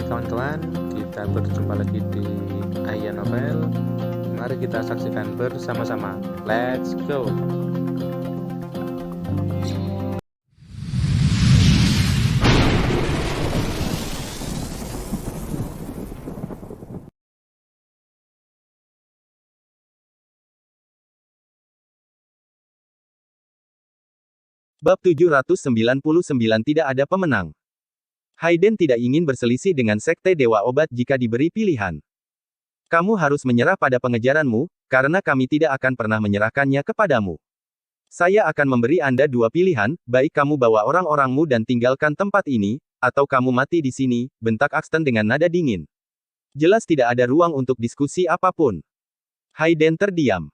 kawan-kawan, kita berjumpa lagi di Aya Novel. Mari kita saksikan bersama-sama. Let's go. Bab 799 tidak ada pemenang. Hayden tidak ingin berselisih dengan Sekte Dewa Obat jika diberi pilihan. Kamu harus menyerah pada pengejaranmu, karena kami tidak akan pernah menyerahkannya kepadamu. Saya akan memberi Anda dua pilihan, baik kamu bawa orang-orangmu dan tinggalkan tempat ini, atau kamu mati di sini, bentak Axton dengan nada dingin. Jelas tidak ada ruang untuk diskusi apapun. Hayden terdiam.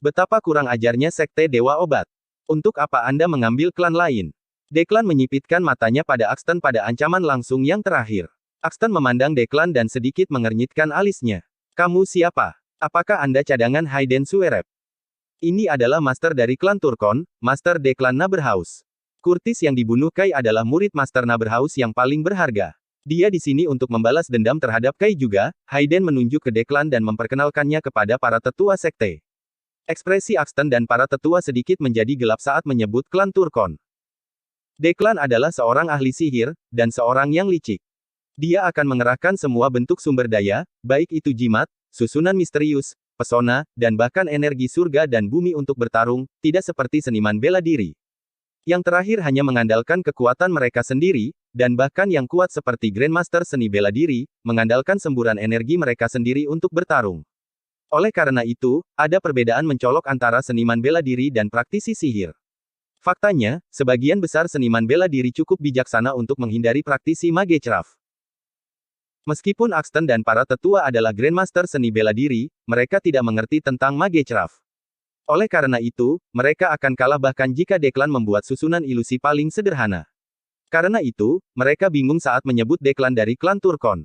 Betapa kurang ajarnya Sekte Dewa Obat. Untuk apa Anda mengambil klan lain? Declan menyipitkan matanya pada Axton pada ancaman langsung yang terakhir. Axton memandang Declan dan sedikit mengernyitkan alisnya. Kamu siapa? Apakah Anda cadangan Hayden Suerep? Ini adalah master dari klan Turkon, Master Declan Naberhaus. Curtis yang dibunuh Kai adalah murid Master Naberhaus yang paling berharga. Dia di sini untuk membalas dendam terhadap Kai juga. Hayden menunjuk ke Declan dan memperkenalkannya kepada para tetua sekte. Ekspresi Axton dan para tetua sedikit menjadi gelap saat menyebut klan Turkon. Declan adalah seorang ahli sihir, dan seorang yang licik. Dia akan mengerahkan semua bentuk sumber daya, baik itu jimat, susunan misterius, pesona, dan bahkan energi surga dan bumi untuk bertarung, tidak seperti seniman bela diri. Yang terakhir hanya mengandalkan kekuatan mereka sendiri, dan bahkan yang kuat seperti Grandmaster seni bela diri, mengandalkan semburan energi mereka sendiri untuk bertarung. Oleh karena itu, ada perbedaan mencolok antara seniman bela diri dan praktisi sihir. Faktanya, sebagian besar seniman bela diri cukup bijaksana untuk menghindari praktisi magecraft. Meskipun Axton dan para tetua adalah Grandmaster seni bela diri, mereka tidak mengerti tentang magecraft. Oleh karena itu, mereka akan kalah bahkan jika Declan membuat susunan ilusi paling sederhana. Karena itu, mereka bingung saat menyebut Declan dari klan Turkon.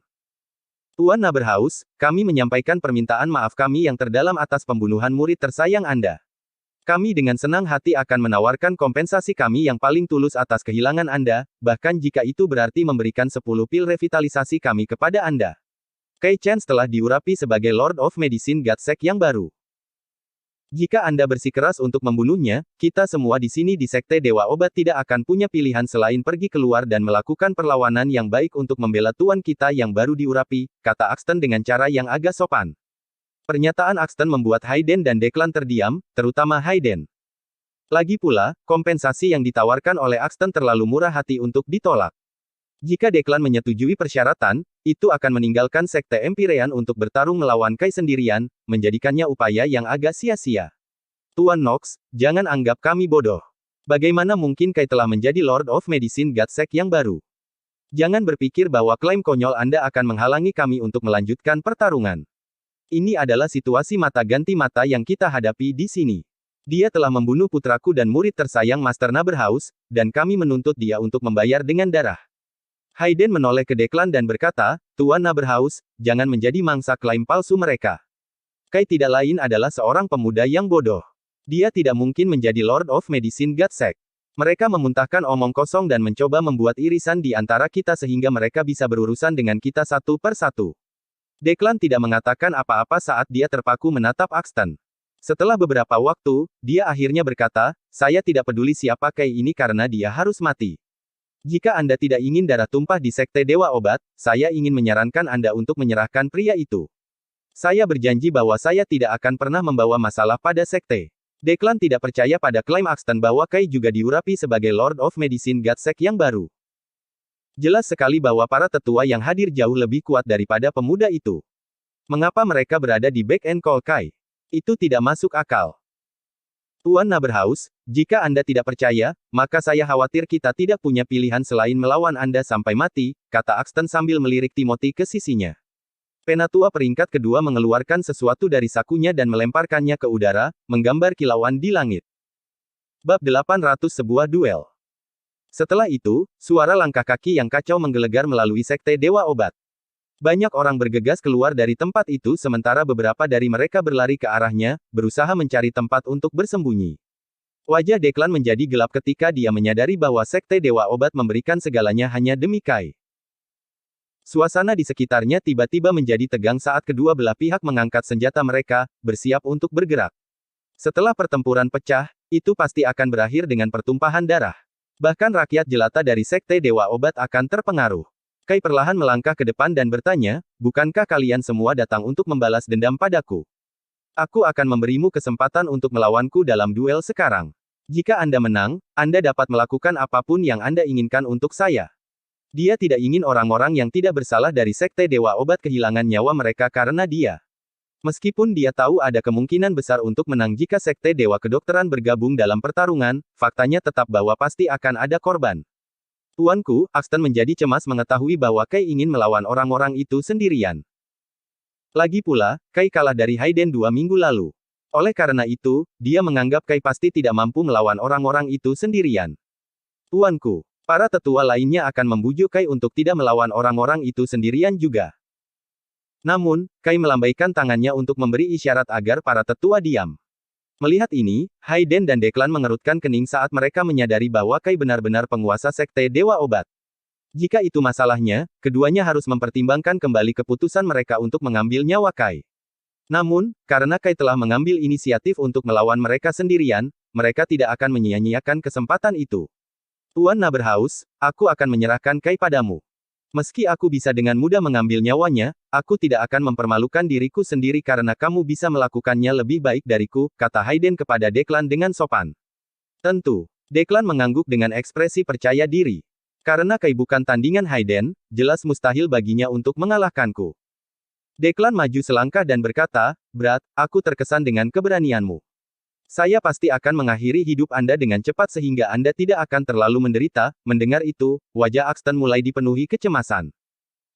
Tuan Naberhaus, kami menyampaikan permintaan maaf kami yang terdalam atas pembunuhan murid tersayang Anda. Kami dengan senang hati akan menawarkan kompensasi kami yang paling tulus atas kehilangan Anda, bahkan jika itu berarti memberikan 10 pil revitalisasi kami kepada Anda. Kai Chen telah diurapi sebagai Lord of Medicine Godsek yang baru. Jika Anda bersikeras untuk membunuhnya, kita semua di sini di Sekte Dewa Obat tidak akan punya pilihan selain pergi keluar dan melakukan perlawanan yang baik untuk membela tuan kita yang baru diurapi, kata Axton dengan cara yang agak sopan. Pernyataan Axton membuat Hayden dan Declan terdiam, terutama Hayden. Lagi pula, kompensasi yang ditawarkan oleh Axton terlalu murah hati untuk ditolak. Jika Declan menyetujui persyaratan, itu akan meninggalkan Sekte Empyrean untuk bertarung melawan Kai sendirian, menjadikannya upaya yang agak sia-sia. Tuan Nox, jangan anggap kami bodoh. Bagaimana mungkin Kai telah menjadi Lord of Medicine Godsek yang baru? Jangan berpikir bahwa klaim konyol Anda akan menghalangi kami untuk melanjutkan pertarungan. Ini adalah situasi mata ganti mata yang kita hadapi di sini. Dia telah membunuh putraku dan murid tersayang Master Naberhaus, dan kami menuntut dia untuk membayar dengan darah. Hayden menoleh ke Declan dan berkata, Tuan Naberhaus, jangan menjadi mangsa klaim palsu mereka. Kai tidak lain adalah seorang pemuda yang bodoh. Dia tidak mungkin menjadi Lord of Medicine Godsek. Mereka memuntahkan omong kosong dan mencoba membuat irisan di antara kita sehingga mereka bisa berurusan dengan kita satu per satu. Declan tidak mengatakan apa-apa saat dia terpaku menatap Axton. Setelah beberapa waktu, dia akhirnya berkata, saya tidak peduli siapa Kai ini karena dia harus mati. Jika Anda tidak ingin darah tumpah di Sekte Dewa Obat, saya ingin menyarankan Anda untuk menyerahkan pria itu. Saya berjanji bahwa saya tidak akan pernah membawa masalah pada Sekte. Declan tidak percaya pada klaim Axton bahwa Kai juga diurapi sebagai Lord of Medicine Godsek yang baru. Jelas sekali bahwa para tetua yang hadir jauh lebih kuat daripada pemuda itu. Mengapa mereka berada di back and call Kai? Itu tidak masuk akal. Tuan Naberhaus, jika Anda tidak percaya, maka saya khawatir kita tidak punya pilihan selain melawan Anda sampai mati, kata Axton sambil melirik Timothy ke sisinya. Penatua peringkat kedua mengeluarkan sesuatu dari sakunya dan melemparkannya ke udara, menggambar kilauan di langit. Bab 800 Sebuah duel. Setelah itu, suara langkah kaki yang kacau menggelegar melalui Sekte Dewa Obat. Banyak orang bergegas keluar dari tempat itu sementara beberapa dari mereka berlari ke arahnya, berusaha mencari tempat untuk bersembunyi. Wajah Declan menjadi gelap ketika dia menyadari bahwa Sekte Dewa Obat memberikan segalanya hanya demi Kai. Suasana di sekitarnya tiba-tiba menjadi tegang saat kedua belah pihak mengangkat senjata mereka, bersiap untuk bergerak. Setelah pertempuran pecah, itu pasti akan berakhir dengan pertumpahan darah. Bahkan rakyat jelata dari Sekte Dewa Obat akan terpengaruh. Kai perlahan melangkah ke depan dan bertanya, bukankah kalian semua datang untuk membalas dendam padaku? Aku akan memberimu kesempatan untuk melawanku dalam duel sekarang. Jika Anda menang, Anda dapat melakukan apapun yang Anda inginkan untuk saya. Dia tidak ingin orang-orang yang tidak bersalah dari Sekte Dewa Obat kehilangan nyawa mereka karena dia. Meskipun dia tahu ada kemungkinan besar untuk menang jika Sekte Dewa Kedokteran bergabung dalam pertarungan, faktanya tetap bahwa pasti akan ada korban. Tuanku, Axton menjadi cemas mengetahui bahwa Kai ingin melawan orang-orang itu sendirian. Lagi pula, Kai kalah dari Hayden 2 minggu lalu. Oleh karena itu, dia menganggap Kai pasti tidak mampu melawan orang-orang itu sendirian. Tuanku, para tetua lainnya akan membujuk Kai untuk tidak melawan orang-orang itu sendirian juga. Namun, Kai melambaikan tangannya untuk memberi isyarat agar para tetua diam. Melihat ini, Hayden dan Declan mengerutkan kening saat mereka menyadari bahwa Kai benar-benar penguasa Sekte Dewa Obat. Jika itu masalahnya, keduanya harus mempertimbangkan kembali keputusan mereka untuk mengambil nyawa Kai. Namun, karena Kai telah mengambil inisiatif untuk melawan mereka sendirian, mereka tidak akan menyia-nyiakan kesempatan itu. Tuan Naberhaus, aku akan menyerahkan Kai padamu. Meski aku bisa dengan mudah mengambil nyawanya, aku tidak akan mempermalukan diriku sendiri karena kamu bisa melakukannya lebih baik dariku, kata Hayden kepada Declan dengan sopan. Tentu. Declan mengangguk dengan ekspresi percaya diri. Karena Kai bukan tandingan Hayden, jelas mustahil baginya untuk mengalahkanku. Declan maju selangkah dan berkata, "Brad, aku terkesan dengan keberanianmu. Saya pasti akan mengakhiri hidup Anda dengan cepat sehingga Anda tidak akan terlalu menderita." Mendengar itu, wajah Axton mulai dipenuhi kecemasan.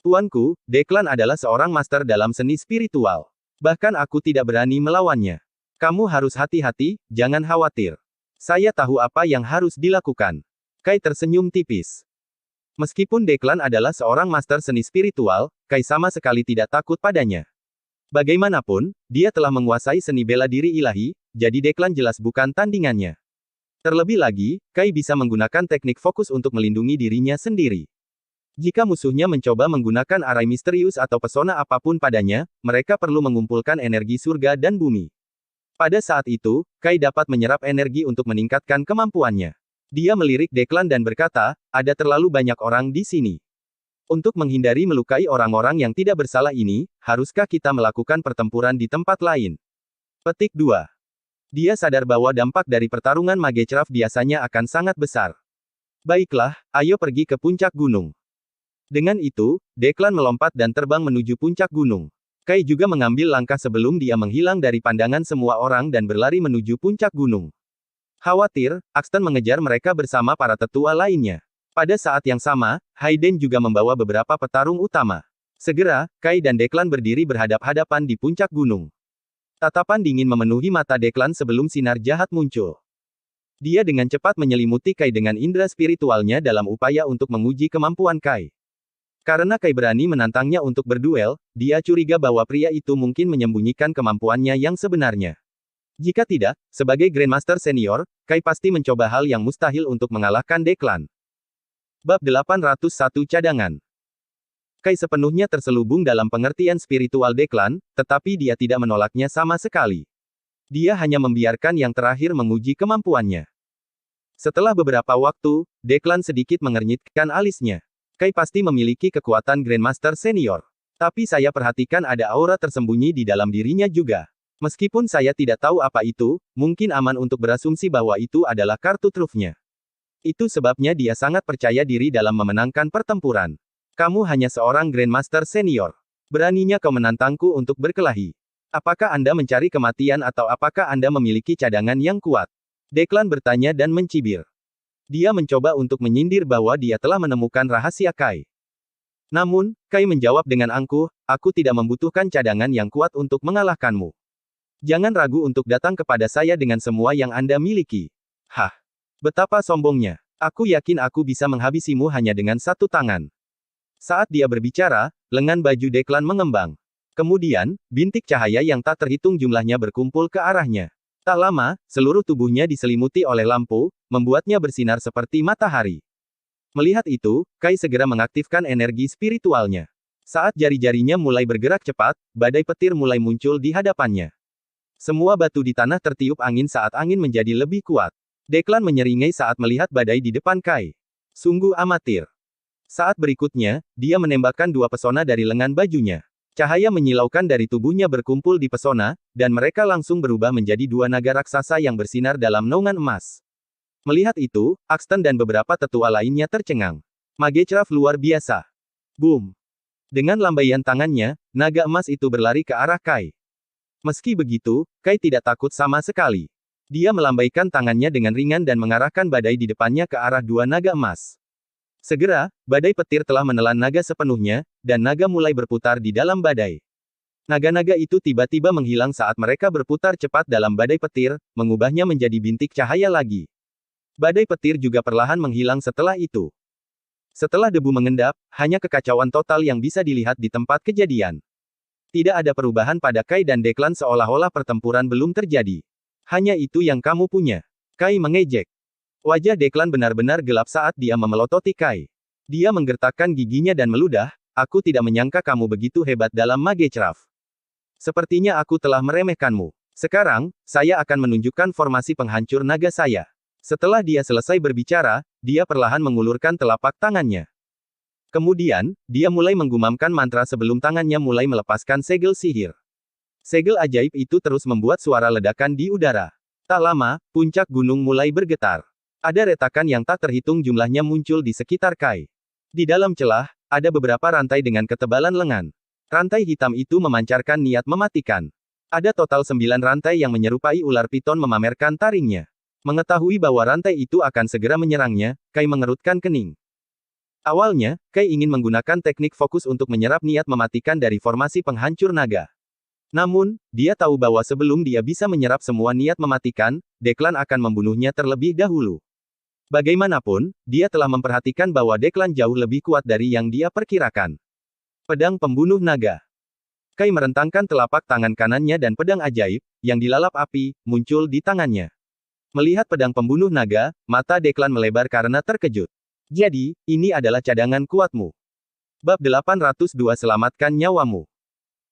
Tuanku, Declan adalah seorang master dalam seni spiritual. Bahkan aku tidak berani melawannya. Kamu harus hati-hati, jangan khawatir. Saya tahu apa yang harus dilakukan. Kai tersenyum tipis. Meskipun Declan adalah seorang master seni spiritual, Kai sama sekali tidak takut padanya. Bagaimanapun, dia telah menguasai seni bela diri ilahi, jadi Declan jelas bukan tandingannya. Terlebih lagi, Kai bisa menggunakan teknik fokus untuk melindungi dirinya sendiri. Jika musuhnya mencoba menggunakan arai misterius atau pesona apapun padanya, mereka perlu mengumpulkan energi surga dan bumi. Pada saat itu, Kai dapat menyerap energi untuk meningkatkan kemampuannya. Dia melirik Declan dan berkata, ada terlalu banyak orang di sini. Untuk menghindari melukai orang-orang yang tidak bersalah ini, haruskah kita melakukan pertempuran di tempat lain? Petik 2. Dia sadar bahwa dampak dari pertarungan Magecraft biasanya akan sangat besar. Baiklah, ayo pergi ke puncak gunung. Dengan itu, Declan melompat dan terbang menuju puncak gunung. Kai juga mengambil langkah sebelum dia menghilang dari pandangan semua orang dan berlari menuju puncak gunung. Khawatir, Axton mengejar mereka bersama para tetua lainnya. Pada saat yang sama, Hayden juga membawa beberapa petarung utama. Segera, Kai dan Declan berdiri berhadap-hadapan di puncak gunung. Tatapan dingin memenuhi mata Declan sebelum sinar jahat muncul. Dia dengan cepat menyelimuti Kai dengan indera spiritualnya dalam upaya untuk menguji kemampuan Kai. Karena Kai berani menantangnya untuk berduel, dia curiga bahwa pria itu mungkin menyembunyikan kemampuannya yang sebenarnya. Jika tidak, sebagai Grandmaster Senior, Kai pasti mencoba hal yang mustahil untuk mengalahkan Declan. Bab 801 Cadangan. Kai sepenuhnya terselubung dalam pengertian spiritual Declan, tetapi dia tidak menolaknya sama sekali. Dia hanya membiarkan yang terakhir menguji kemampuannya. Setelah beberapa waktu, Declan sedikit mengernyitkan alisnya. Kai pasti memiliki kekuatan Grandmaster Senior. Tapi saya perhatikan ada aura tersembunyi di dalam dirinya juga. Meskipun saya tidak tahu apa itu, mungkin aman untuk berasumsi bahwa itu adalah kartu trufnya. Itu sebabnya dia sangat percaya diri dalam memenangkan pertempuran. Kamu hanya seorang Grandmaster Senior. Beraninya kau menantangku untuk berkelahi. Apakah Anda mencari kematian atau apakah Anda memiliki cadangan yang kuat? Declan bertanya dan mencibir. Dia mencoba untuk menyindir bahwa dia telah menemukan rahasia Kai. Namun, Kai menjawab dengan angkuh, aku tidak membutuhkan cadangan yang kuat untuk mengalahkanmu. Jangan ragu untuk datang kepada saya dengan semua yang Anda miliki. Hah! Betapa sombongnya. Aku yakin aku bisa menghabisimu hanya dengan satu tangan. Saat dia berbicara, lengan baju Declan mengembang. Kemudian, bintik cahaya yang tak terhitung jumlahnya berkumpul ke arahnya. Tak lama, seluruh tubuhnya diselimuti oleh lampu, membuatnya bersinar seperti matahari. Melihat itu, Kai segera mengaktifkan energi spiritualnya. Saat jari-jarinya mulai bergerak cepat, badai petir mulai muncul di hadapannya. Semua batu di tanah tertiup angin saat angin menjadi lebih kuat. Declan menyeringai saat melihat badai di depan Kai. Sungguh amatir. Saat berikutnya, dia menembakkan dua pesona dari lengan bajunya. Cahaya menyilaukan dari tubuhnya berkumpul di pesona, dan mereka langsung berubah menjadi dua naga raksasa yang bersinar dalam naungan emas. Melihat itu, Axton dan beberapa tetua lainnya tercengang. Magecraft luar biasa. Boom. Dengan lambaian tangannya, naga emas itu berlari ke arah Kai. Meski begitu, Kai tidak takut sama sekali. Dia melambaikan tangannya dengan ringan dan mengarahkan badai di depannya ke arah dua naga emas. Segera, badai petir telah menelan naga sepenuhnya, dan naga mulai berputar di dalam badai. Naga-naga itu tiba-tiba menghilang saat mereka berputar cepat dalam badai petir, mengubahnya menjadi bintik cahaya lagi. Badai petir juga perlahan menghilang setelah itu. Setelah debu mengendap, hanya kekacauan total yang bisa dilihat di tempat kejadian. Tidak ada perubahan pada Kai dan Declan seolah-olah pertempuran belum terjadi. Hanya itu yang kamu punya. Kai mengejek. Wajah Declan benar-benar gelap saat dia memelototi Kai. Dia menggertakkan giginya dan meludah, aku tidak menyangka kamu begitu hebat dalam Magecraft. Sepertinya aku telah meremehkanmu. Sekarang, saya akan menunjukkan formasi penghancur naga saya. Setelah dia selesai berbicara, dia perlahan mengulurkan telapak tangannya. Kemudian, dia mulai menggumamkan mantra sebelum tangannya mulai melepaskan segel sihir. Segel ajaib itu terus membuat suara ledakan di udara. Tak lama, puncak gunung mulai bergetar. Ada retakan yang tak terhitung jumlahnya muncul di sekitar Kai. Di dalam celah, ada beberapa rantai dengan ketebalan lengan. Rantai hitam itu memancarkan niat mematikan. Ada total 9 rantai yang menyerupai ular piton memamerkan taringnya. Mengetahui bahwa rantai itu akan segera menyerangnya, Kai mengerutkan kening. Awalnya, Kai ingin menggunakan teknik fokus untuk menyerap niat mematikan dari formasi penghancur naga. Namun, dia tahu bahwa sebelum dia bisa menyerap semua niat mematikan, Declan akan membunuhnya terlebih dahulu. Bagaimanapun, dia telah memperhatikan bahwa Declan jauh lebih kuat dari yang dia perkirakan. Pedang pembunuh naga. Kai merentangkan telapak tangan kanannya dan pedang ajaib, yang dilalap api, muncul di tangannya. Melihat pedang pembunuh naga, mata Declan melebar karena terkejut. Jadi, ini adalah cadangan kuatmu. Bab 802 Selamatkan nyawamu.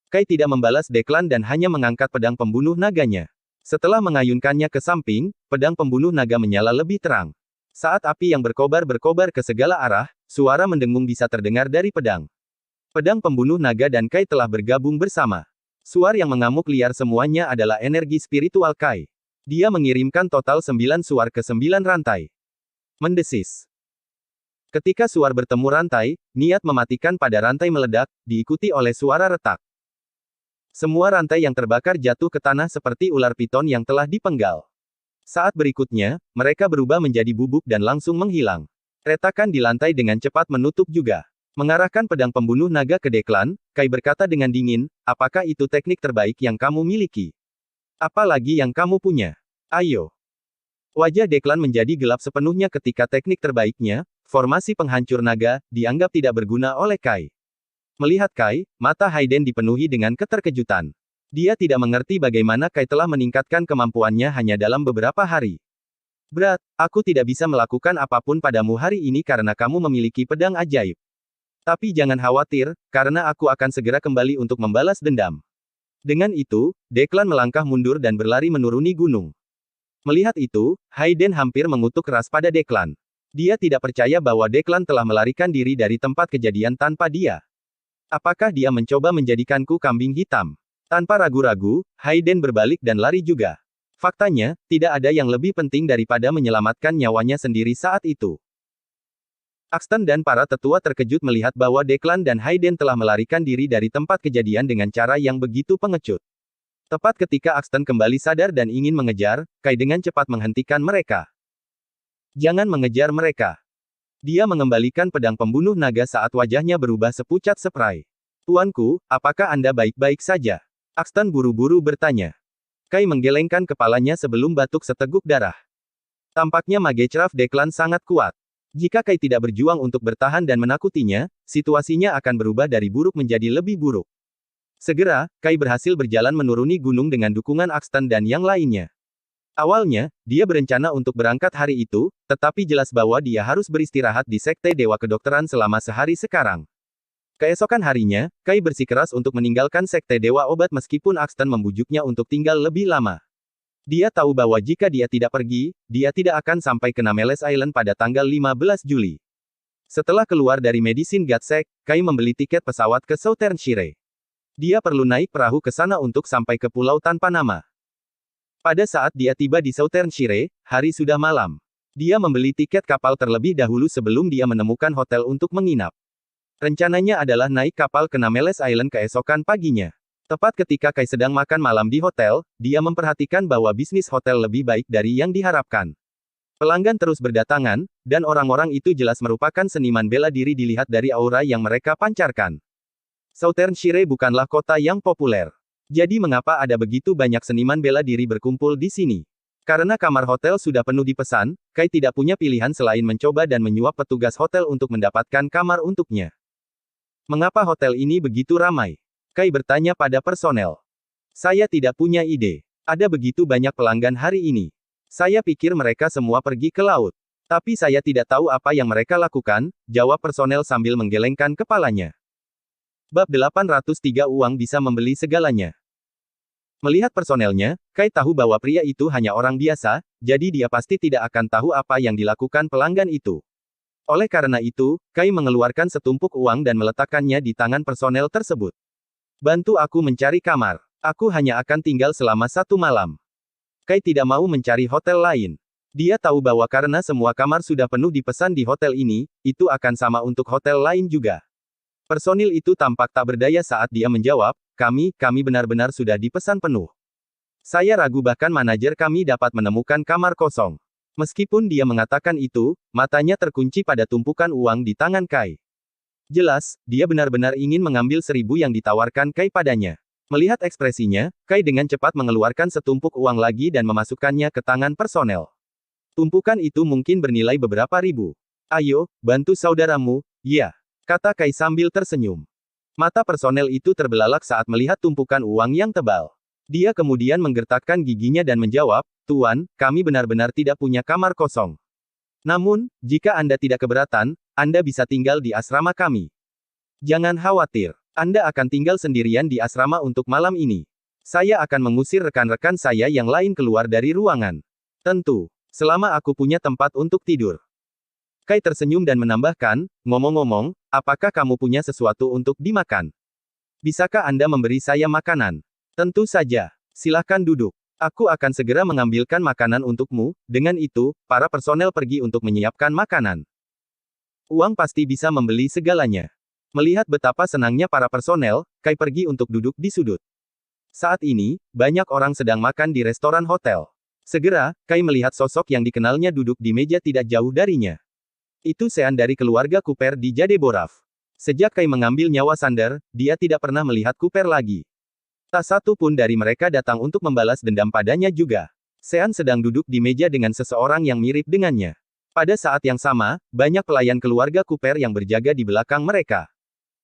Kai tidak membalas Declan dan hanya mengangkat pedang pembunuh naganya. Setelah mengayunkannya ke samping, pedang pembunuh naga menyala lebih terang. Saat api yang berkobar-berkobar ke segala arah, suara mendengung bisa terdengar dari pedang. Pedang pembunuh naga dan Kai telah bergabung bersama. Suar yang mengamuk liar semuanya adalah energi spiritual Kai. Dia mengirimkan total 9 suar ke 9 rantai. Mendesis. Ketika suar bertemu rantai, niat mematikan pada rantai meledak, diikuti oleh suara retak. Semua rantai yang terbakar jatuh ke tanah seperti ular piton yang telah dipenggal. Saat berikutnya, mereka berubah menjadi bubuk dan langsung menghilang. Retakan di lantai dengan cepat menutup juga. Mengarahkan pedang pembunuh naga ke Declan, Kai berkata dengan dingin, apakah itu teknik terbaik yang kamu miliki? Apa lagi yang kamu punya? Ayo. Wajah Declan menjadi gelap sepenuhnya ketika teknik terbaiknya, formasi penghancur naga, dianggap tidak berguna oleh Kai. Melihat Kai, mata Hayden dipenuhi dengan keterkejutan. Dia tidak mengerti bagaimana Kai telah meningkatkan kemampuannya hanya dalam beberapa hari. Berat, aku tidak bisa melakukan apapun padamu hari ini karena kamu memiliki pedang ajaib. Tapi jangan khawatir, karena aku akan segera kembali untuk membalas dendam. Dengan itu, Declan melangkah mundur dan berlari menuruni gunung. Melihat itu, Hayden hampir mengutuk keras pada Declan. Dia tidak percaya bahwa Declan telah melarikan diri dari tempat kejadian tanpa dia. Apakah dia mencoba menjadikanku kambing hitam? Tanpa ragu-ragu, Hayden berbalik dan lari juga. Faktanya, tidak ada yang lebih penting daripada menyelamatkan nyawanya sendiri saat itu. Axton dan para tetua terkejut melihat bahwa Declan dan Hayden telah melarikan diri dari tempat kejadian dengan cara yang begitu pengecut. Tepat ketika Axton kembali sadar dan ingin mengejar, Kai dengan cepat menghentikan mereka. Jangan mengejar mereka. Dia mengembalikan pedang pembunuh naga saat wajahnya berubah sepucat spray. Tuanku, apakah Anda baik-baik saja? Axton buru-buru bertanya. Kai menggelengkan kepalanya sebelum batuk seteguk darah. Tampaknya Magecraft Declan sangat kuat. Jika Kai tidak berjuang untuk bertahan dan menakutinya, situasinya akan berubah dari buruk menjadi lebih buruk. Segera, Kai berhasil berjalan menuruni gunung dengan dukungan Axton dan yang lainnya. Awalnya, dia berencana untuk berangkat hari itu, tetapi jelas bahwa dia harus beristirahat di Sekte Dewa Kedokteran selama sehari sekarang. Keesokan harinya, Kai bersikeras untuk meninggalkan Sekte Dewa Obat meskipun Axton membujuknya untuk tinggal lebih lama. Dia tahu bahwa jika dia tidak pergi, dia tidak akan sampai ke Nameles Island pada tanggal 15 Juli. Setelah keluar dari Medicine Gatsek, Kai membeli tiket pesawat ke Southern Shire. Dia perlu naik perahu ke sana untuk sampai ke pulau tanpa nama. Pada saat dia tiba di Southern Shire, hari sudah malam. Dia membeli tiket kapal terlebih dahulu sebelum dia menemukan hotel untuk menginap. Rencananya adalah naik kapal ke Nameles Island keesokan paginya. Tepat ketika Kai sedang makan malam di hotel, dia memperhatikan bahwa bisnis hotel lebih baik dari yang diharapkan. Pelanggan terus berdatangan, dan orang-orang itu jelas merupakan seniman bela diri dilihat dari aura yang mereka pancarkan. Southern Shire bukanlah kota yang populer. Jadi mengapa ada begitu banyak seniman bela diri berkumpul di sini? Karena kamar hotel sudah penuh dipesan, Kai tidak punya pilihan selain mencoba dan menyuap petugas hotel untuk mendapatkan kamar untuknya. Mengapa hotel ini begitu ramai? Kai bertanya pada personel. Saya tidak punya ide. Ada begitu banyak pelanggan hari ini. Saya pikir mereka semua pergi ke laut. Tapi saya tidak tahu apa yang mereka lakukan, jawab personel sambil menggelengkan kepalanya. Bab 803 uang bisa membeli segalanya. Melihat personelnya, Kai tahu bahwa pria itu hanya orang biasa, jadi dia pasti tidak akan tahu apa yang dilakukan pelanggan itu. Oleh karena itu, Kai mengeluarkan setumpuk uang dan meletakkannya di tangan personel tersebut. Bantu aku mencari kamar. Aku hanya akan tinggal selama 1 malam. Kai tidak mau mencari hotel lain. Dia tahu bahwa karena semua kamar sudah penuh dipesan di hotel ini, itu akan sama untuk hotel lain juga. Personil itu tampak tak berdaya saat dia menjawab, kami benar-benar sudah dipesan penuh. Saya ragu bahkan manajer kami dapat menemukan kamar kosong. Meskipun dia mengatakan itu, matanya terkunci pada tumpukan uang di tangan Kai. Jelas, dia benar-benar ingin mengambil 1.000 yang ditawarkan Kai padanya. Melihat ekspresinya, Kai dengan cepat mengeluarkan setumpuk uang lagi dan memasukkannya ke tangan personel. Tumpukan itu mungkin bernilai beberapa ribu. Ayo, bantu saudaramu, ya, kata Kai sambil tersenyum. Mata personel itu terbelalak saat melihat tumpukan uang yang tebal. Dia kemudian menggertakkan giginya dan menjawab, Tuan, kami benar-benar tidak punya kamar kosong. Namun, jika Anda tidak keberatan, Anda bisa tinggal di asrama kami. Jangan khawatir, Anda akan tinggal sendirian di asrama untuk malam ini. Saya akan mengusir rekan-rekan saya yang lain keluar dari ruangan. Tentu, selama aku punya tempat untuk tidur. Kai tersenyum dan menambahkan, ngomong-ngomong, apakah kamu punya sesuatu untuk dimakan? Bisakah Anda memberi saya makanan? Tentu saja. Silahkan duduk. Aku akan segera mengambilkan makanan untukmu. Dengan itu, para personel pergi untuk menyiapkan makanan. Uang pasti bisa membeli segalanya. Melihat betapa senangnya para personel, Kai pergi untuk duduk di sudut. Saat ini, banyak orang sedang makan di restoran hotel. Segera, Kai melihat sosok yang dikenalnya duduk di meja tidak jauh darinya. Itu Sean dari keluarga Cooper di Jade Boraf. Sejak Kai mengambil nyawa Sander, dia tidak pernah melihat Cooper lagi. Tak satu pun dari mereka datang untuk membalas dendam padanya juga. Sean sedang duduk di meja dengan seseorang yang mirip dengannya. Pada saat yang sama, banyak pelayan keluarga Cooper yang berjaga di belakang mereka.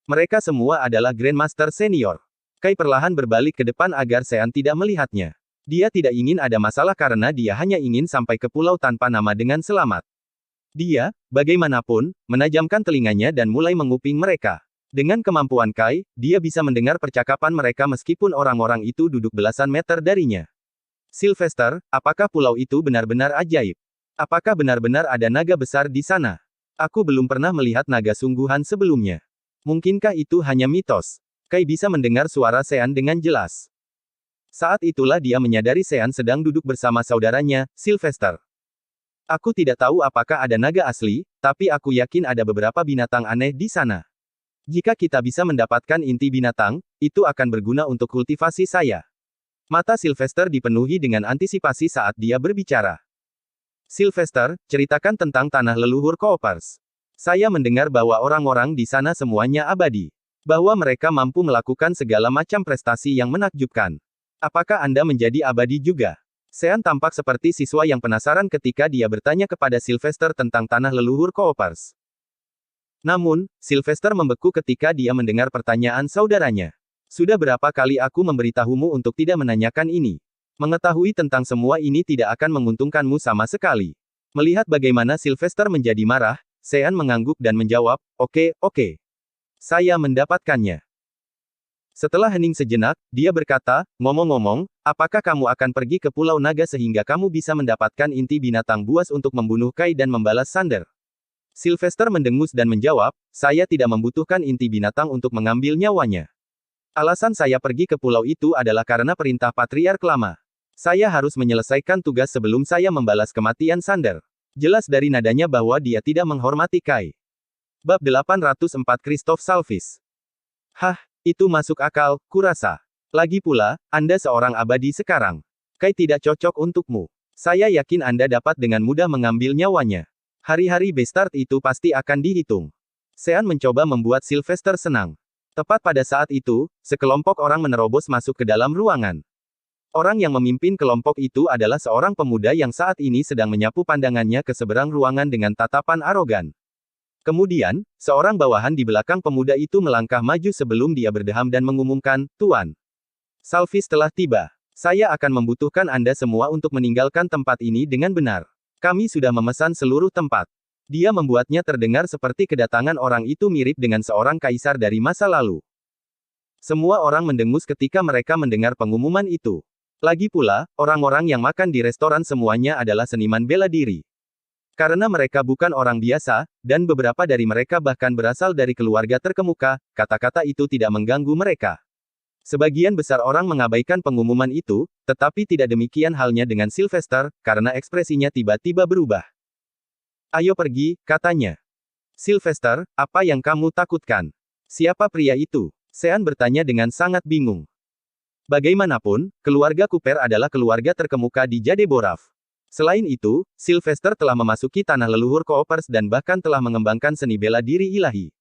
Mereka semua adalah Grandmaster Senior. Kai perlahan berbalik ke depan agar Sean tidak melihatnya. Dia tidak ingin ada masalah karena dia hanya ingin sampai ke pulau tanpa nama dengan selamat. Dia, bagaimanapun, menajamkan telinganya dan mulai menguping mereka. Dengan kemampuan Kai, dia bisa mendengar percakapan mereka meskipun orang-orang itu duduk belasan meter darinya. Sylvester, apakah pulau itu benar-benar ajaib? Apakah benar-benar ada naga besar di sana? Aku belum pernah melihat naga sungguhan sebelumnya. Mungkinkah itu hanya mitos? Kai bisa mendengar suara Sean dengan jelas. Saat itulah dia menyadari Sean sedang duduk bersama saudaranya, Sylvester. Aku tidak tahu apakah ada naga asli, tapi aku yakin ada beberapa binatang aneh di sana. Jika kita bisa mendapatkan inti binatang, itu akan berguna untuk kultivasi saya. Mata Sylvester dipenuhi dengan antisipasi saat dia berbicara. Sylvester, ceritakan tentang tanah leluhur Coopers. Saya mendengar bahwa orang-orang di sana semuanya abadi. Bahwa mereka mampu melakukan segala macam prestasi yang menakjubkan. Apakah Anda menjadi abadi juga? Sean tampak seperti siswa yang penasaran ketika dia bertanya kepada Sylvester tentang tanah leluhur Coopers. Namun, Sylvester membeku ketika dia mendengar pertanyaan saudaranya. Sudah berapa kali aku memberitahumu untuk tidak menanyakan ini? Mengetahui tentang semua ini tidak akan menguntungkanmu sama sekali. Melihat bagaimana Sylvester menjadi marah, Sean mengangguk dan menjawab, oke. Saya mendapatkannya. Setelah hening sejenak, dia berkata, ngomong-ngomong, apakah kamu akan pergi ke Pulau Naga sehingga kamu bisa mendapatkan inti binatang buas untuk membunuh Kai dan membalas Sander? Sylvester mendengus dan menjawab, saya tidak membutuhkan inti binatang untuk mengambil nyawanya. Alasan saya pergi ke pulau itu adalah karena perintah Patriark Lama. Saya harus menyelesaikan tugas sebelum saya membalas kematian Sander. Jelas dari nadanya bahwa dia tidak menghormati Kai. Bab 804 Christoph Salvis. Hah, itu masuk akal, kurasa. Lagi pula, Anda seorang abadi sekarang. Kai tidak cocok untukmu. Saya yakin Anda dapat dengan mudah mengambil nyawanya. Hari-hari Bestart itu pasti akan dihitung. Sean mencoba membuat Sylvester senang. Tepat pada saat itu, sekelompok orang menerobos masuk ke dalam ruangan. Orang yang memimpin kelompok itu adalah seorang pemuda yang saat ini sedang menyapu pandangannya ke seberang ruangan dengan tatapan arogan. Kemudian, seorang bawahan di belakang pemuda itu melangkah maju sebelum dia berdeham dan mengumumkan, Tuan Salvis telah tiba. Saya akan membutuhkan Anda semua untuk meninggalkan tempat ini dengan benar. Kami sudah memesan seluruh tempat. Dia membuatnya terdengar seperti kedatangan orang itu mirip dengan seorang kaisar dari masa lalu. Semua orang mendengus ketika mereka mendengar pengumuman itu. Lagi pula, orang-orang yang makan di restoran semuanya adalah seniman bela diri. Karena mereka bukan orang biasa, dan beberapa dari mereka bahkan berasal dari keluarga terkemuka, kata-kata itu tidak mengganggu mereka. Sebagian besar orang mengabaikan pengumuman itu, tetapi tidak demikian halnya dengan Sylvester, karena ekspresinya tiba-tiba berubah. Ayo pergi, katanya. Sylvester, apa yang kamu takutkan? Siapa pria itu? Sean bertanya dengan sangat bingung. Bagaimanapun, keluarga Cooper adalah keluarga terkemuka di Jadeboraf. Selain itu, Sylvester telah memasuki tanah leluhur Coopers dan bahkan telah mengembangkan seni bela diri ilahi.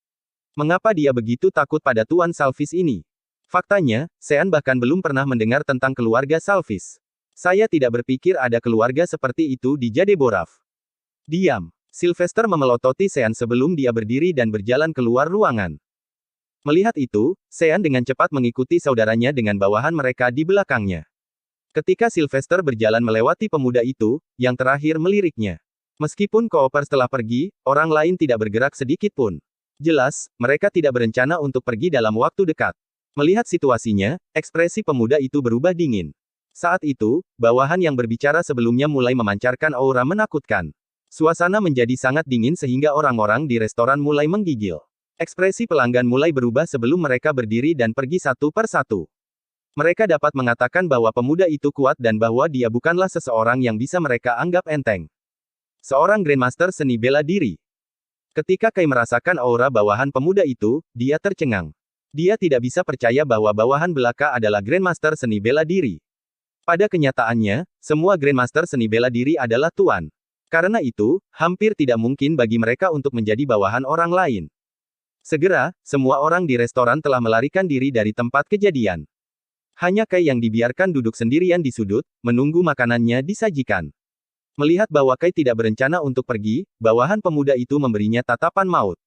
Mengapa dia begitu takut pada Tuan Salvis ini? Faktanya, Sean bahkan belum pernah mendengar tentang keluarga Salvis. Saya tidak berpikir ada keluarga seperti itu di Jadeboraf. Diam. Sylvester memelototi Sean sebelum dia berdiri dan berjalan keluar ruangan. Melihat itu, Sean dengan cepat mengikuti saudaranya dengan bawahan mereka di belakangnya. Ketika Sylvester berjalan melewati pemuda itu, yang terakhir meliriknya. Meskipun Coopers telah pergi, orang lain tidak bergerak sedikit pun. Jelas, mereka tidak berencana untuk pergi dalam waktu dekat. Melihat situasinya, ekspresi pemuda itu berubah dingin. Saat itu, bawahan yang berbicara sebelumnya mulai memancarkan aura menakutkan. Suasana menjadi sangat dingin sehingga orang-orang di restoran mulai menggigil. Ekspresi pelanggan mulai berubah sebelum mereka berdiri dan pergi satu per satu. Mereka dapat mengatakan bahwa pemuda itu kuat dan bahwa dia bukanlah seseorang yang bisa mereka anggap enteng. Seorang Grandmaster seni bela diri. Ketika Kai merasakan aura bawahan pemuda itu, dia tercengang. Dia tidak bisa percaya bahwa bawahan belaka adalah Grandmaster seni bela diri. Pada kenyataannya, semua Grandmaster seni bela diri adalah tuan. Karena itu, hampir tidak mungkin bagi mereka untuk menjadi bawahan orang lain. Segera, semua orang di restoran telah melarikan diri dari tempat kejadian. Hanya Kai yang dibiarkan duduk sendirian di sudut, menunggu makanannya disajikan. Melihat bahwa Kai tidak berencana untuk pergi, bawahan pemuda itu memberinya tatapan maut.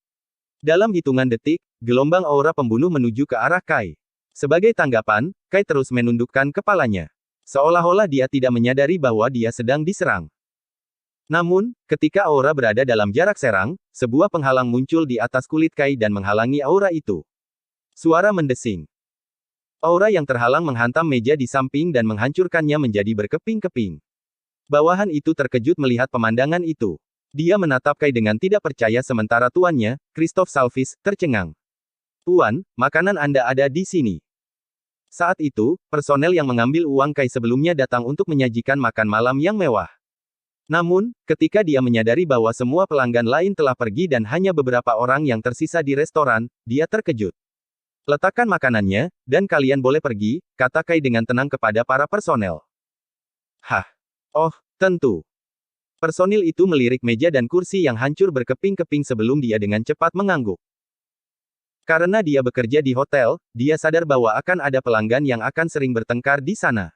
Dalam hitungan detik, gelombang aura pembunuh menuju ke arah Kai. Sebagai tanggapan, Kai terus menundukkan kepalanya. Seolah-olah dia tidak menyadari bahwa dia sedang diserang. Namun, ketika aura berada dalam jarak serang, sebuah penghalang muncul di atas kulit Kai dan menghalangi aura itu. Suara mendesing. Aura yang terhalang menghantam meja di samping dan menghancurkannya menjadi berkeping-keping. Bawahan itu terkejut melihat pemandangan itu. Dia menatap Kai dengan tidak percaya sementara tuannya, Christoph Salvis, tercengang. Tuan, makanan Anda ada di sini. Saat itu, personel yang mengambil uang Kai sebelumnya datang untuk menyajikan makan malam yang mewah. Namun, ketika dia menyadari bahwa semua pelanggan lain telah pergi dan hanya beberapa orang yang tersisa di restoran, dia terkejut. Letakkan makanannya, dan kalian boleh pergi, kata Kai dengan tenang kepada para personel. Hah? Oh, tentu. Personil itu melirik meja dan kursi yang hancur berkeping-keping sebelum dia dengan cepat mengangguk. Karena dia bekerja di hotel, dia sadar bahwa akan ada pelanggan yang akan sering bertengkar di sana.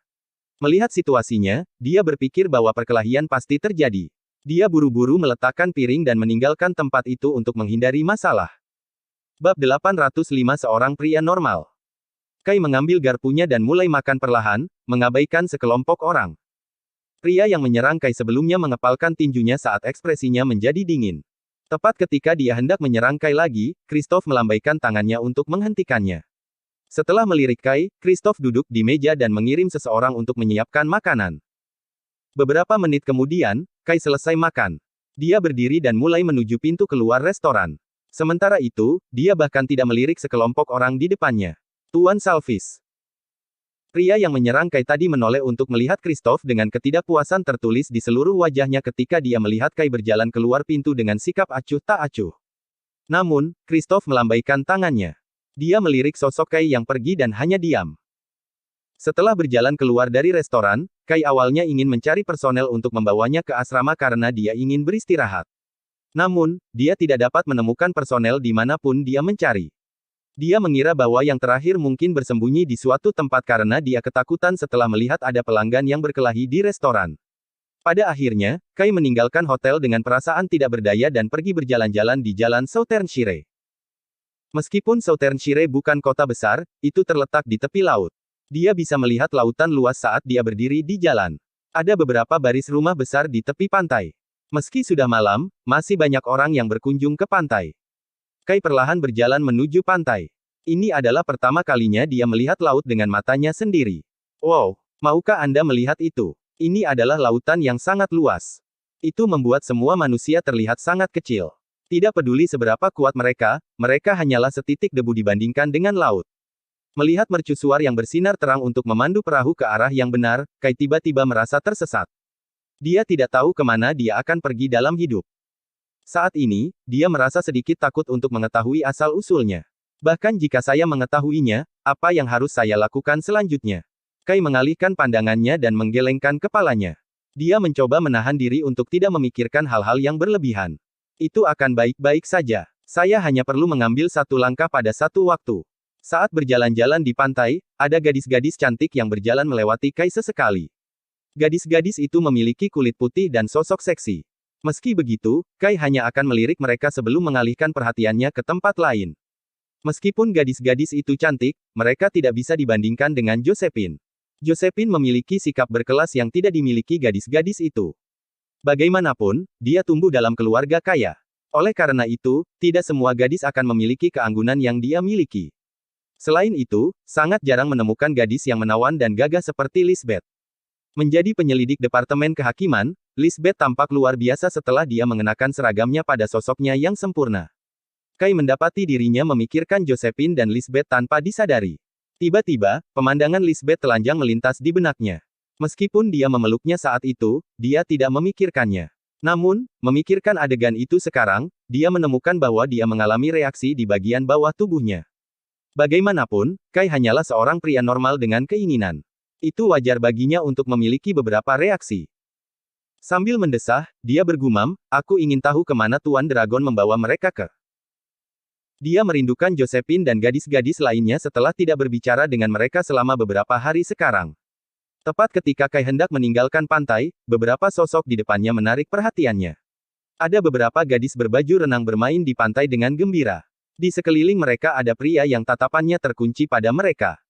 Melihat situasinya, dia berpikir bahwa perkelahian pasti terjadi. Dia buru-buru meletakkan piring dan meninggalkan tempat itu untuk menghindari masalah. Bab 805 Seorang pria normal. Kai mengambil garpunya dan mulai makan perlahan, mengabaikan sekelompok orang. Pria yang menyerang Kai sebelumnya mengepalkan tinjunya saat ekspresinya menjadi dingin. Tepat ketika dia hendak menyerang Kai lagi, Christoph melambaikan tangannya untuk menghentikannya. Setelah melirik Kai, Christoph duduk di meja dan mengirim seseorang untuk menyiapkan makanan. Beberapa menit kemudian, Kai selesai makan. Dia berdiri dan mulai menuju pintu keluar restoran. Sementara itu, dia bahkan tidak melirik sekelompok orang di depannya. Tuan Salvis. Pria yang menyerang Kai tadi menoleh untuk melihat Christoph dengan ketidakpuasan tertulis di seluruh wajahnya ketika dia melihat Kai berjalan keluar pintu dengan sikap acuh tak acuh. Namun, Christoph melambaikan tangannya. Dia melirik sosok Kai yang pergi dan hanya diam. Setelah berjalan keluar dari restoran, Kai awalnya ingin mencari personel untuk membawanya ke asrama karena dia ingin beristirahat. Namun, dia tidak dapat menemukan personel dimanapun dia mencari. Dia mengira bahwa yang terakhir mungkin bersembunyi di suatu tempat karena dia ketakutan setelah melihat ada pelanggan yang berkelahi di restoran. Pada akhirnya, Kai meninggalkan hotel dengan perasaan tidak berdaya dan pergi berjalan-jalan di jalan Southernshire. Meskipun Southernshire bukan kota besar, itu terletak di tepi laut. Dia bisa melihat lautan luas saat dia berdiri di jalan. Ada beberapa baris rumah besar di tepi pantai. Meski sudah malam, masih banyak orang yang berkunjung ke pantai. Kai perlahan berjalan menuju pantai. Ini adalah pertama kalinya dia melihat laut dengan matanya sendiri. Wow, maukah Anda melihat itu? Ini adalah lautan yang sangat luas. Itu membuat semua manusia terlihat sangat kecil. Tidak peduli seberapa kuat mereka hanyalah setitik debu dibandingkan dengan laut. Melihat mercusuar yang bersinar terang untuk memandu perahu ke arah yang benar, Kai tiba-tiba merasa tersesat. Dia tidak tahu kemana dia akan pergi dalam hidup. Saat ini, dia merasa sedikit takut untuk mengetahui asal-usulnya. Bahkan jika saya mengetahuinya, apa yang harus saya lakukan selanjutnya? Kai mengalihkan pandangannya dan menggelengkan kepalanya. Dia mencoba menahan diri untuk tidak memikirkan hal-hal yang berlebihan. Itu akan baik-baik saja. Saya hanya perlu mengambil satu langkah pada satu waktu. Saat berjalan-jalan di pantai, ada gadis-gadis cantik yang berjalan melewati Kai sesekali. Gadis-gadis itu memiliki kulit putih dan sosok seksi. Meski begitu, Kai hanya akan melirik mereka sebelum mengalihkan perhatiannya ke tempat lain. Meskipun gadis-gadis itu cantik, mereka tidak bisa dibandingkan dengan Josephine. Josephine memiliki sikap berkelas yang tidak dimiliki gadis-gadis itu. Bagaimanapun, dia tumbuh dalam keluarga kaya. Oleh karena itu, tidak semua gadis akan memiliki keanggunan yang dia miliki. Selain itu, sangat jarang menemukan gadis yang menawan dan gagah seperti Lisbeth. Menjadi penyelidik Departemen Kehakiman, Lisbeth tampak luar biasa setelah dia mengenakan seragamnya pada sosoknya yang sempurna. Kai mendapati dirinya memikirkan Josephine dan Lisbeth tanpa disadari. Tiba-tiba, pemandangan Lisbeth telanjang melintas di benaknya. Meskipun dia memeluknya saat itu, dia tidak memikirkannya. Namun, memikirkan adegan itu sekarang, dia menemukan bahwa dia mengalami reaksi di bagian bawah tubuhnya. Bagaimanapun, Kai hanyalah seorang pria normal dengan keinginan. Itu wajar baginya untuk memiliki beberapa reaksi. Sambil mendesah, dia bergumam, aku ingin tahu kemana Tuan Dragon membawa mereka ke. Dia merindukan Josephine dan gadis-gadis lainnya setelah tidak berbicara dengan mereka selama beberapa hari sekarang. Tepat ketika Kai hendak meninggalkan pantai, beberapa sosok di depannya menarik perhatiannya. Ada beberapa gadis berbaju renang bermain di pantai dengan gembira. Di sekeliling mereka ada pria yang tatapannya terkunci pada mereka.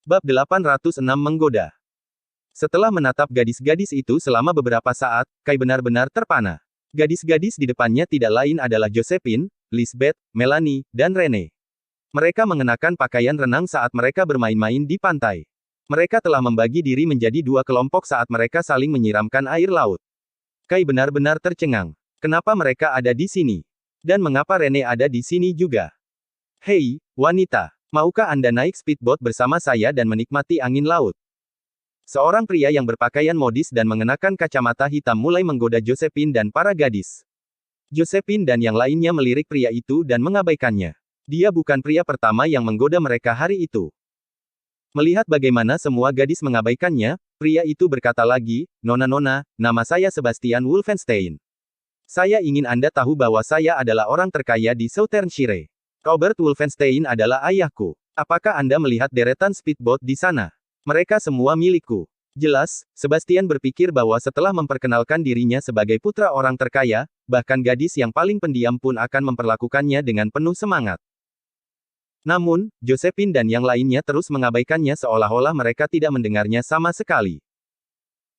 Bab 806 Menggoda. Setelah menatap gadis-gadis itu selama beberapa saat, Kai benar-benar terpana. Gadis-gadis di depannya tidak lain adalah Josephine, Lisbeth, Melanie, dan Rene. Mereka mengenakan pakaian renang saat mereka bermain-main di pantai. Mereka telah membagi diri menjadi dua kelompok saat mereka saling menyiramkan air laut. Kai benar-benar tercengang. Kenapa mereka ada di sini? Dan mengapa Rene ada di sini juga? Hei, wanita. Maukah Anda naik speedboat bersama saya dan menikmati angin laut? Seorang pria yang berpakaian modis dan mengenakan kacamata hitam mulai menggoda Josephine dan para gadis. Josephine dan yang lainnya melirik pria itu dan mengabaikannya. Dia bukan pria pertama yang menggoda mereka hari itu. Melihat bagaimana semua gadis mengabaikannya, pria itu berkata lagi, Nona-nona, nama saya Sebastian Wolfenstein. Saya ingin Anda tahu bahwa saya adalah orang terkaya di Southernshire. Robert Wolfenstein adalah ayahku. Apakah Anda melihat deretan speedboat di sana? Mereka semua milikku. Jelas, Sebastian berpikir bahwa setelah memperkenalkan dirinya sebagai putra orang terkaya, bahkan gadis yang paling pendiam pun akan memperlakukannya dengan penuh semangat. Namun, Josephine dan yang lainnya terus mengabaikannya seolah-olah mereka tidak mendengarnya sama sekali.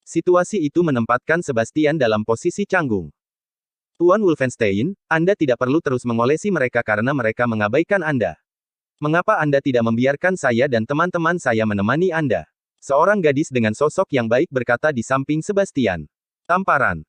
Situasi itu menempatkan Sebastian dalam posisi canggung. Tuan Wolfenstein, Anda tidak perlu terus mengolesi mereka karena mereka mengabaikan Anda. Mengapa Anda tidak membiarkan saya dan teman-teman saya menemani Anda? Seorang gadis dengan sosok yang baik berkata di samping Sebastian. Tamparan.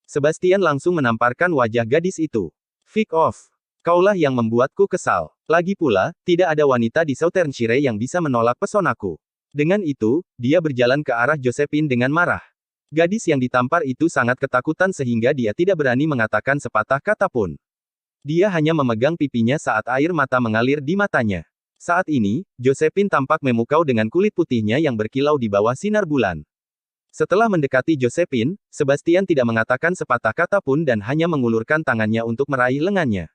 Sebastian langsung menamparkan wajah gadis itu. Fuck off. Kaulah yang membuatku kesal. Lagi pula, tidak ada wanita di Southernshire yang bisa menolak pesonaku. Dengan itu, dia berjalan ke arah Josephine dengan marah. Gadis yang ditampar itu sangat ketakutan sehingga dia tidak berani mengatakan sepatah kata pun. Dia hanya memegang pipinya saat air mata mengalir di matanya. Saat ini, Josephine tampak memukau dengan kulit putihnya yang berkilau di bawah sinar bulan. Setelah mendekati Josephine, Sebastian tidak mengatakan sepatah kata pun dan hanya mengulurkan tangannya untuk meraih lengannya.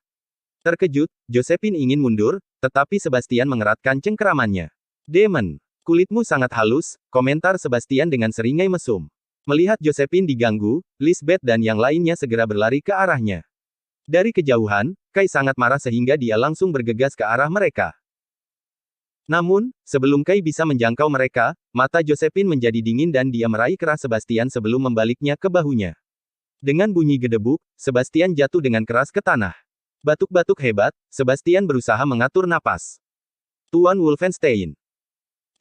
Terkejut, Josephine ingin mundur, tetapi Sebastian mengeratkan cengkeramannya. Demon, kulitmu sangat halus, komentar Sebastian dengan seringai mesum. Melihat Josephine diganggu, Lisbeth dan yang lainnya segera berlari ke arahnya. Dari kejauhan, Kai sangat marah sehingga dia langsung bergegas ke arah mereka. Namun, sebelum Kai bisa menjangkau mereka, mata Josephine menjadi dingin dan dia meraih keras Sebastian sebelum membaliknya ke bahunya. Dengan bunyi gedebuk, Sebastian jatuh dengan keras ke tanah. Batuk-batuk hebat, Sebastian berusaha mengatur napas. Tuan Wolfenstein.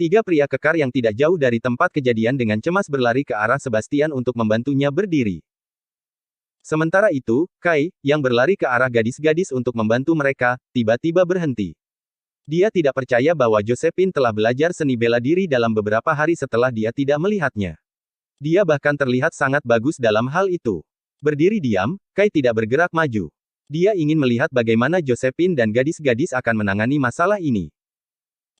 Tiga pria kekar yang tidak jauh dari tempat kejadian dengan cemas berlari ke arah Sebastian untuk membantunya berdiri. Sementara itu, Kai, yang berlari ke arah gadis-gadis untuk membantu mereka, tiba-tiba berhenti. Dia tidak percaya bahwa Josephine telah belajar seni bela diri dalam beberapa hari setelah dia tidak melihatnya. Dia bahkan terlihat sangat bagus dalam hal itu. Berdiri diam, Kai tidak bergerak maju. Dia ingin melihat bagaimana Josephine dan gadis-gadis akan menangani masalah ini.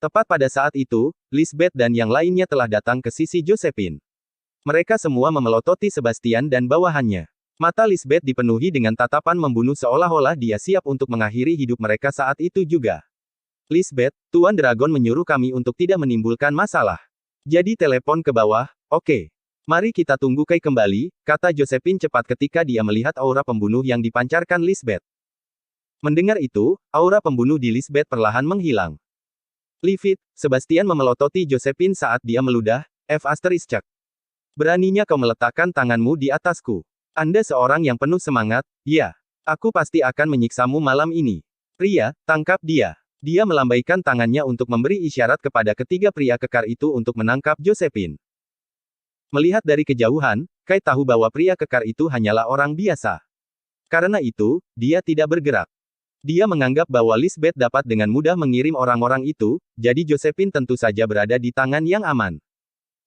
Tepat pada saat itu, Lisbeth dan yang lainnya telah datang ke sisi Josephine. Mereka semua memelototi Sebastian dan bawahannya. Mata Lisbeth dipenuhi dengan tatapan membunuh seolah-olah dia siap untuk mengakhiri hidup mereka saat itu juga. Lisbeth, Tuan Dragon menyuruh kami untuk tidak menimbulkan masalah. Jadi telepon ke bawah, oke. Mari kita tunggu Kai kembali, kata Josephine cepat ketika dia melihat aura pembunuh yang dipancarkan Lisbeth. Mendengar itu, aura pembunuh di Lisbeth perlahan menghilang. Livit, Sebastian memelototi Josephine saat dia meludah, F***. Beraninya kau meletakkan tanganmu di atasku. Anda seorang yang penuh semangat, ya. Aku pasti akan menyiksamu malam ini. Pria, tangkap dia. Dia melambaikan tangannya untuk memberi isyarat kepada ketiga pria kekar itu untuk menangkap Josephine. Melihat dari kejauhan, Kai tahu bahwa pria kekar itu hanyalah orang biasa. Karena itu, dia tidak bergerak. Dia menganggap bahwa Lisbeth dapat dengan mudah mengirim orang-orang itu, jadi Josephine tentu saja berada di tangan yang aman.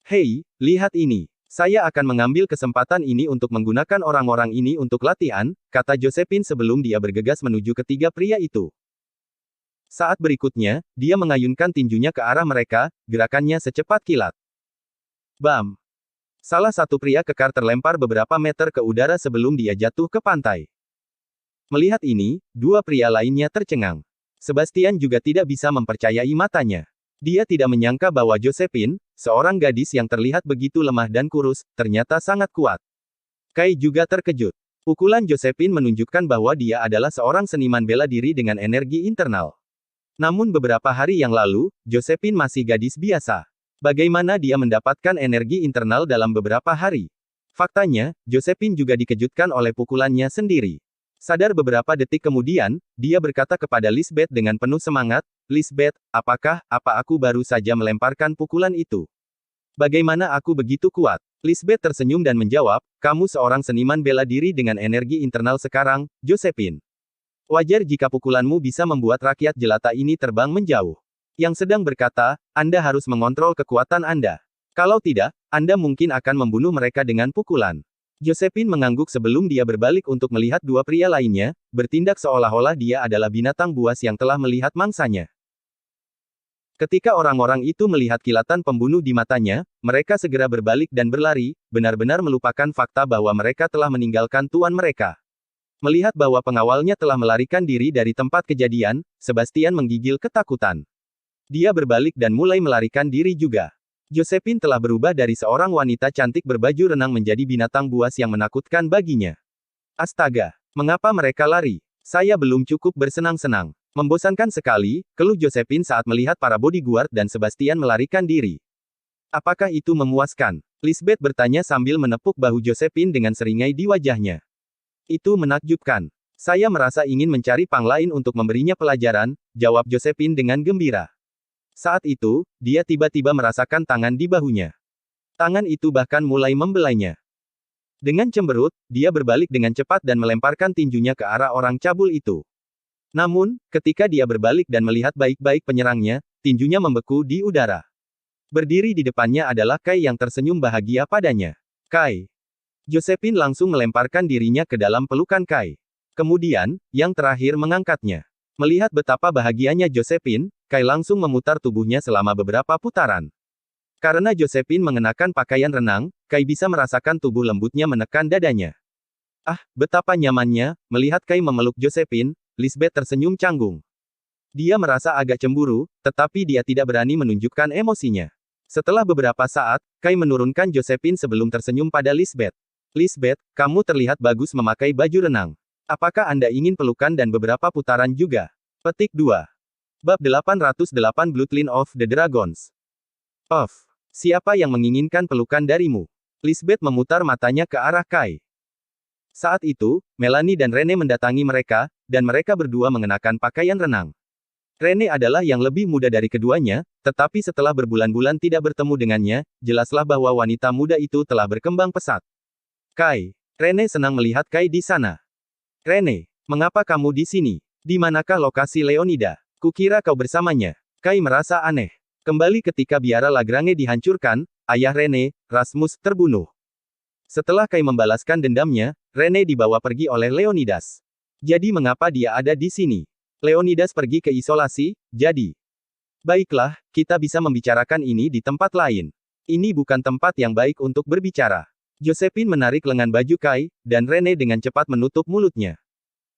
Hei, lihat ini. Saya akan mengambil kesempatan ini untuk menggunakan orang-orang ini untuk latihan, kata Josephine sebelum dia bergegas menuju ketiga pria itu. Saat berikutnya, dia mengayunkan tinjunya ke arah mereka, gerakannya secepat kilat. Bam! Salah satu pria kekar terlempar beberapa meter ke udara sebelum dia jatuh ke pantai. Melihat ini, dua pria lainnya tercengang. Sebastian juga tidak bisa mempercayai matanya. Dia tidak menyangka bahwa Josephine, seorang gadis yang terlihat begitu lemah dan kurus, ternyata sangat kuat. Kai juga terkejut. Pukulan Josephine menunjukkan bahwa dia adalah seorang seniman bela diri dengan energi internal. Namun beberapa hari yang lalu, Josephine masih gadis biasa. Bagaimana dia mendapatkan energi internal dalam beberapa hari? Faktanya, Josephine juga dikejutkan oleh pukulannya sendiri. Sadar beberapa detik kemudian, dia berkata kepada Lisbeth dengan penuh semangat, Lisbeth, apa aku baru saja melemparkan pukulan itu? Bagaimana aku begitu kuat? Lisbeth tersenyum dan menjawab, kamu seorang seniman bela diri dengan energi internal sekarang, Josephine. Wajar jika pukulanmu bisa membuat rakyat jelata ini terbang menjauh. Yang sedang berkata, Anda harus mengontrol kekuatan Anda. Kalau tidak, Anda mungkin akan membunuh mereka dengan pukulan. Josephine mengangguk sebelum dia berbalik untuk melihat dua pria lainnya, bertindak seolah-olah dia adalah binatang buas yang telah melihat mangsanya. Ketika orang-orang itu melihat kilatan pembunuh di matanya, mereka segera berbalik dan berlari, benar-benar melupakan fakta bahwa mereka telah meninggalkan tuan mereka. Melihat bahwa pengawalnya telah melarikan diri dari tempat kejadian, Sebastian menggigil ketakutan. Dia berbalik dan mulai melarikan diri juga. Josephine telah berubah dari seorang wanita cantik berbaju renang menjadi binatang buas yang menakutkan baginya. Astaga, mengapa mereka lari? Saya belum cukup bersenang-senang. Membosankan sekali, keluh Josephine saat melihat para bodyguard dan Sebastian melarikan diri. Apakah itu memuaskan? Lisbeth bertanya sambil menepuk bahu Josephine dengan seringai di wajahnya. Itu menakjubkan. Saya merasa ingin mencari pang lain untuk memberinya pelajaran, jawab Josephine dengan gembira. Saat itu, dia tiba-tiba merasakan tangan di bahunya. Tangan itu bahkan mulai membelainya. Dengan cemberut, dia berbalik dengan cepat dan melemparkan tinjunya ke arah orang cabul itu. Namun, ketika dia berbalik dan melihat baik-baik penyerangnya, tinjunya membeku di udara. Berdiri di depannya adalah Kai yang tersenyum bahagia padanya. Kai. Josephine langsung melemparkan dirinya ke dalam pelukan Kai. Kemudian, yang terakhir mengangkatnya. Melihat betapa bahagianya Josephine, Kai langsung memutar tubuhnya selama beberapa putaran. Karena Josephine mengenakan pakaian renang, Kai bisa merasakan tubuh lembutnya menekan dadanya. Ah, betapa nyamannya, melihat Kai memeluk Josephine, Lisbeth tersenyum canggung. Dia merasa agak cemburu, tetapi dia tidak berani menunjukkan emosinya. Setelah beberapa saat, Kai menurunkan Josephine sebelum tersenyum pada Lisbeth. Lisbeth, kamu terlihat bagus memakai baju renang. Apakah Anda ingin pelukan dan beberapa putaran juga? Petik 2. Bab 808 Bloodline of the Dragons. Of. Siapa yang menginginkan pelukan darimu? Lisbeth memutar matanya ke arah Kai. Saat itu, Melanie dan Rene mendatangi mereka, dan mereka berdua mengenakan pakaian renang. Rene adalah yang lebih muda dari keduanya, tetapi setelah berbulan-bulan tidak bertemu dengannya, jelaslah bahwa wanita muda itu telah berkembang pesat. Kai. Rene senang melihat Kai di sana. Rene, mengapa kamu di sini? Di manakah lokasi Leonida? Kukira kau bersamanya. Kai merasa aneh. Kembali ketika biara Lagrange dihancurkan, ayah Rene, Rasmus, terbunuh. Setelah Kai membalaskan dendamnya, Rene dibawa pergi oleh Leonidas. Jadi mengapa dia ada di sini? Leonidas pergi ke isolasi, jadi. Baiklah, kita bisa membicarakan ini di tempat lain. Ini bukan tempat yang baik untuk berbicara. Josephine menarik lengan baju Kai, dan Rene dengan cepat menutup mulutnya.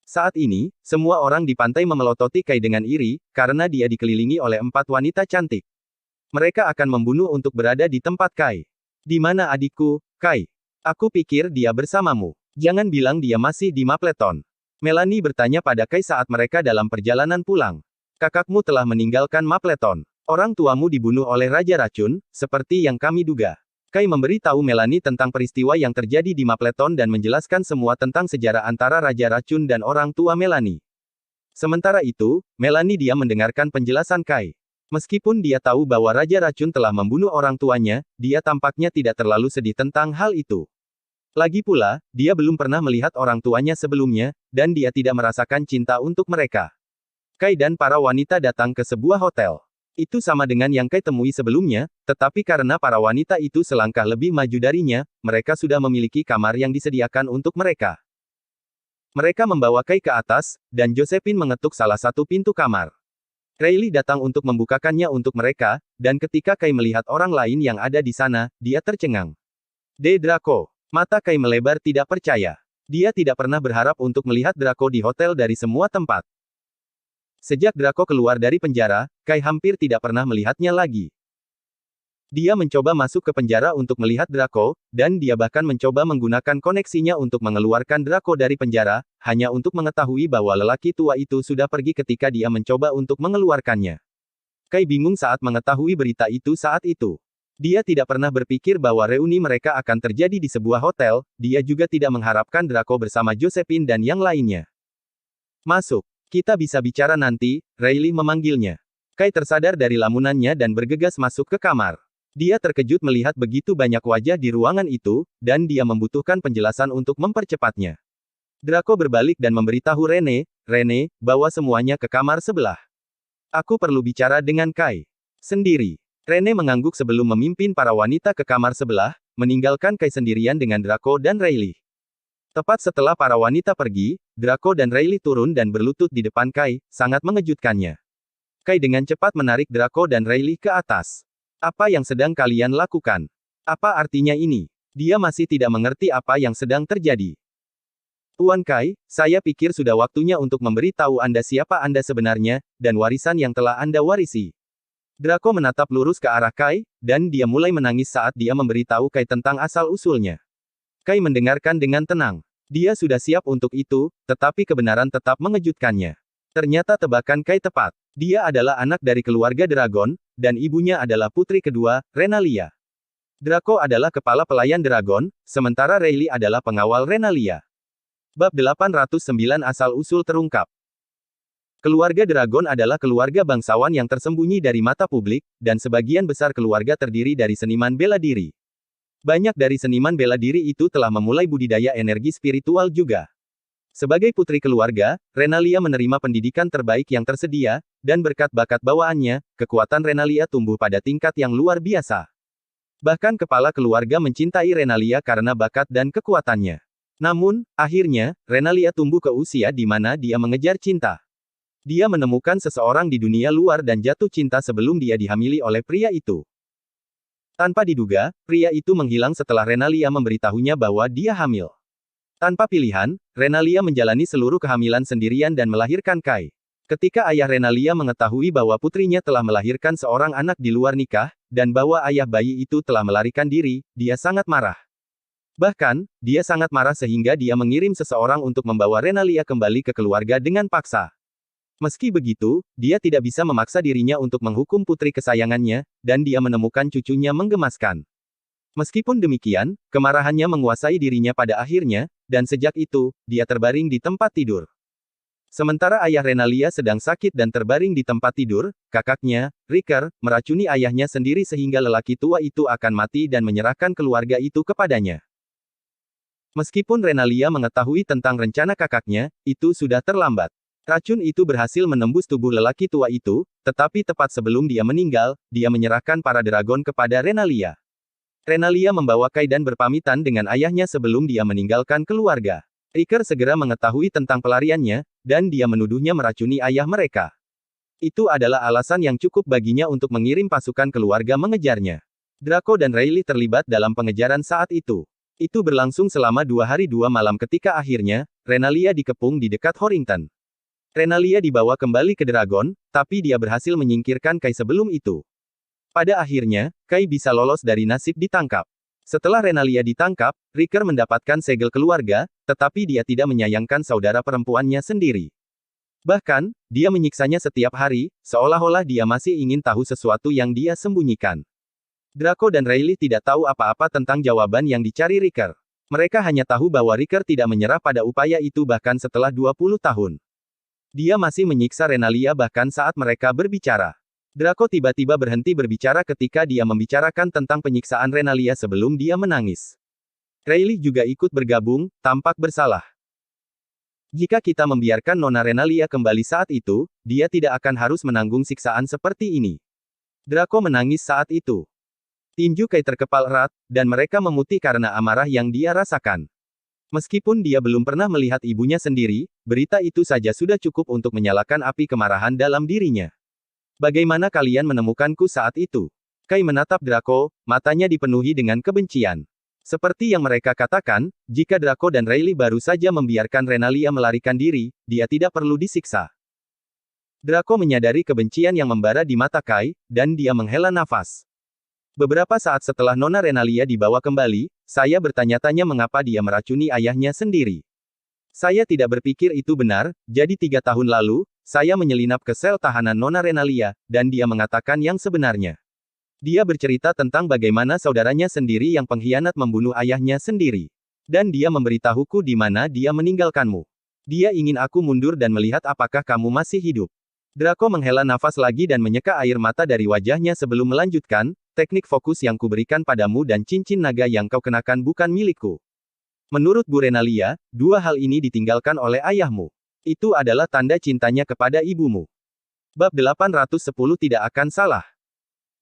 Saat ini, semua orang di pantai memelototi Kai dengan iri, karena dia dikelilingi oleh 4 wanita cantik. Mereka akan membunuh untuk berada di tempat Kai. Di mana adikku, Kai? Aku pikir dia bersamamu. Jangan bilang dia masih di Mapleton. Melanie bertanya pada Kai saat mereka dalam perjalanan pulang. Kakakmu telah meninggalkan Mapleton. Orang tuamu dibunuh oleh Raja Racun, seperti yang kami duga. Kai memberi tahu Melanie tentang peristiwa yang terjadi di Mapleton dan menjelaskan semua tentang sejarah antara Raja Racun dan orang tua Melanie. Sementara itu, Melanie diam mendengarkan penjelasan Kai. Meskipun dia tahu bahwa Raja Racun telah membunuh orang tuanya, dia tampaknya tidak terlalu sedih tentang hal itu. Lagi pula, dia belum pernah melihat orang tuanya sebelumnya, dan dia tidak merasakan cinta untuk mereka. Kai dan para wanita datang ke sebuah hotel. Itu sama dengan yang Kai temui sebelumnya, tetapi karena para wanita itu selangkah lebih maju darinya, mereka sudah memiliki kamar yang disediakan untuk mereka. Mereka membawa Kai ke atas, dan Josephine mengetuk salah satu pintu kamar. Riley datang untuk membukakannya untuk mereka, dan ketika Kai melihat orang lain yang ada di sana, dia tercengang. Draco. Mata Kai melebar tidak percaya. Dia tidak pernah berharap untuk melihat Draco di hotel dari semua tempat. Sejak Draco keluar dari penjara, Kai hampir tidak pernah melihatnya lagi. Dia mencoba masuk ke penjara untuk melihat Draco, dan dia bahkan mencoba menggunakan koneksinya untuk mengeluarkan Draco dari penjara, hanya untuk mengetahui bahwa lelaki tua itu sudah pergi ketika dia mencoba untuk mengeluarkannya. Kai bingung saat mengetahui berita itu saat itu. Dia tidak pernah berpikir bahwa reuni mereka akan terjadi di sebuah hotel, dia juga tidak mengharapkan Draco bersama Josephine dan yang lainnya. Masuk. Kita bisa bicara nanti, Riley memanggilnya. Kai tersadar dari lamunannya dan bergegas masuk ke kamar. Dia terkejut melihat begitu banyak wajah di ruangan itu, dan dia membutuhkan penjelasan untuk mempercepatnya. Draco berbalik dan memberitahu Rene, bawa semuanya ke kamar sebelah. Aku perlu bicara dengan Kai. Sendiri. Rene mengangguk sebelum memimpin para wanita ke kamar sebelah, meninggalkan Kai sendirian dengan Draco dan Riley. Tepat setelah para wanita pergi, Draco dan Riley turun dan berlutut di depan Kai, sangat mengejutkannya. Kai dengan cepat menarik Draco dan Riley ke atas. Apa yang sedang kalian lakukan? Apa artinya ini? Dia masih tidak mengerti apa yang sedang terjadi. Tuan Kai, saya pikir sudah waktunya untuk memberi tahu Anda siapa Anda sebenarnya, dan warisan yang telah Anda warisi. Draco menatap lurus ke arah Kai, dan dia mulai menangis saat dia memberitahu Kai tentang asal-usulnya. Kai mendengarkan dengan tenang. Dia sudah siap untuk itu, tetapi kebenaran tetap mengejutkannya. Ternyata tebakan Kai tepat. Dia adalah anak dari keluarga Dragon, dan ibunya adalah putri kedua, Renalia. Draco adalah kepala pelayan Dragon, sementara Riley adalah pengawal Renalia. Bab 809 Asal-usul terungkap. Keluarga Dragon adalah keluarga bangsawan yang tersembunyi dari mata publik, dan sebagian besar keluarga terdiri dari seniman bela diri. Banyak dari seniman bela diri itu telah memulai budidaya energi spiritual juga. Sebagai putri keluarga, Renalia menerima pendidikan terbaik yang tersedia, dan berkat bakat bawaannya, kekuatan Renalia tumbuh pada tingkat yang luar biasa. Bahkan kepala keluarga mencintai Renalia karena bakat dan kekuatannya. Namun, akhirnya, Renalia tumbuh ke usia di mana dia mengejar cinta. Dia menemukan seseorang di dunia luar dan jatuh cinta sebelum dia dihamili oleh pria itu. Tanpa diduga, pria itu menghilang setelah Renalia memberitahunya bahwa dia hamil. Tanpa pilihan, Renalia menjalani seluruh kehamilan sendirian dan melahirkan Kai. Ketika ayah Renalia mengetahui bahwa putrinya telah melahirkan seorang anak di luar nikah, dan bahwa ayah bayi itu telah melarikan diri, dia sangat marah. Bahkan, dia sangat marah sehingga dia mengirim seseorang untuk membawa Renalia kembali ke keluarga dengan paksa. Meski begitu, dia tidak bisa memaksa dirinya untuk menghukum putri kesayangannya, dan dia menemukan cucunya menggemaskan. Meskipun demikian, kemarahannya menguasai dirinya pada akhirnya, dan sejak itu, dia terbaring di tempat tidur. Sementara ayah Renalia sedang sakit dan terbaring di tempat tidur, kakaknya, Riker, meracuni ayahnya sendiri sehingga lelaki tua itu akan mati dan menyerahkan keluarga itu kepadanya. Meskipun Renalia mengetahui tentang rencana kakaknya, itu sudah terlambat. Racun itu berhasil menembus tubuh lelaki tua itu, tetapi tepat sebelum dia meninggal, dia menyerahkan para dragon kepada Renalia. Renalia membawa Kai dan berpamitan dengan ayahnya sebelum dia meninggalkan keluarga. Riker segera mengetahui tentang pelariannya, dan dia menuduhnya meracuni ayah mereka. Itu adalah alasan yang cukup baginya untuk mengirim pasukan keluarga mengejarnya. Draco dan Rayleigh terlibat dalam pengejaran saat itu. Itu berlangsung selama 2 hari 2 malam ketika akhirnya, Renalia dikepung di dekat Horrington. Renalia dibawa kembali ke Dragon, tapi dia berhasil menyingkirkan Kai sebelum itu. Pada akhirnya, Kai bisa lolos dari nasib ditangkap. Setelah Renalia ditangkap, Riker mendapatkan segel keluarga, tetapi dia tidak menyayangkan saudara perempuannya sendiri. Bahkan, dia menyiksanya setiap hari, seolah-olah dia masih ingin tahu sesuatu yang dia sembunyikan. Draco dan Rayleigh tidak tahu apa-apa tentang jawaban yang dicari Riker. Mereka hanya tahu bahwa Riker tidak menyerah pada upaya itu bahkan setelah 20 tahun. Dia masih menyiksa Renalia bahkan saat mereka berbicara. Draco tiba-tiba berhenti berbicara ketika dia membicarakan tentang penyiksaan Renalia sebelum dia menangis. Rayleigh juga ikut bergabung, tampak bersalah. Jika kita membiarkan Nona Renalia kembali saat itu, dia tidak akan harus menanggung siksaan seperti ini. Draco menangis saat itu. Tinju Kai terkepal erat, dan mereka memutih karena amarah yang dia rasakan. Meskipun dia belum pernah melihat ibunya sendiri, berita itu saja sudah cukup untuk menyalakan api kemarahan dalam dirinya. Bagaimana kalian menemukanku saat itu? Kai menatap Draco, matanya dipenuhi dengan kebencian. Seperti yang mereka katakan, jika Draco dan Rayleigh baru saja membiarkan Renalia melarikan diri, dia tidak perlu disiksa. Draco menyadari kebencian yang membara di mata Kai, dan dia menghela nafas. Beberapa saat setelah Nona Renalia dibawa kembali, saya bertanya-tanya mengapa dia meracuni ayahnya sendiri. Saya tidak berpikir itu benar, jadi 3 tahun lalu, saya menyelinap ke sel tahanan Nona Renalia, dan dia mengatakan yang sebenarnya. Dia bercerita tentang bagaimana saudaranya sendiri yang pengkhianat membunuh ayahnya sendiri. Dan dia memberitahuku di mana dia meninggalkanmu. Dia ingin aku mundur dan melihat apakah kamu masih hidup. Draco menghela nafas lagi dan menyeka air mata dari wajahnya sebelum melanjutkan, teknik fokus yang kuberikan padamu dan cincin naga yang kau kenakan bukan milikku. Menurut Bu Renalia, 2 hal ini ditinggalkan oleh ayahmu. Itu adalah tanda cintanya kepada ibumu. Bab 810 tidak akan salah.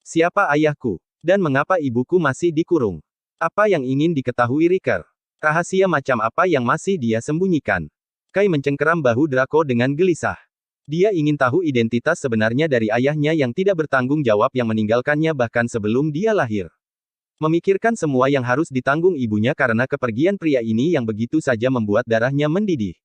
Siapa ayahku? Dan mengapa ibuku masih dikurung? Apa yang ingin diketahui Riker? Rahasia macam apa yang masih dia sembunyikan? Kai mencengkeram bahu Draco dengan gelisah. Dia ingin tahu identitas sebenarnya dari ayahnya yang tidak bertanggung jawab yang meninggalkannya bahkan sebelum dia lahir. Memikirkan semua yang harus ditanggung ibunya karena kepergian pria ini yang begitu saja membuat darahnya mendidih.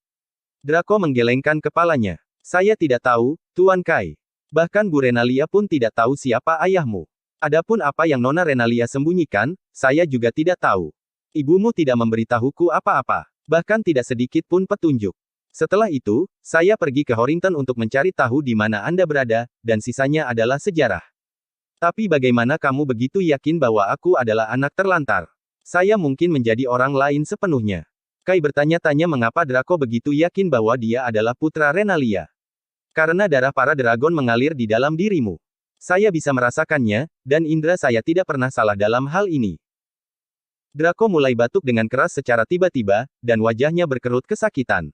Draco menggelengkan kepalanya. Saya tidak tahu, Tuan Kai. Bahkan Bu Renalia pun tidak tahu siapa ayahmu. Adapun apa yang Nona Renalia sembunyikan, saya juga tidak tahu. Ibumu tidak memberitahuku apa-apa, bahkan tidak sedikit pun petunjuk. Setelah itu, saya pergi ke Horrington untuk mencari tahu di mana Anda berada, dan sisanya adalah sejarah. Tapi bagaimana kamu begitu yakin bahwa aku adalah anak terlantar? Saya mungkin menjadi orang lain sepenuhnya. Kai bertanya-tanya mengapa Draco begitu yakin bahwa dia adalah putra Renalia. Karena darah para dragon mengalir di dalam dirimu. Saya bisa merasakannya, dan indera saya tidak pernah salah dalam hal ini. Draco mulai batuk dengan keras secara tiba-tiba, dan wajahnya berkerut kesakitan.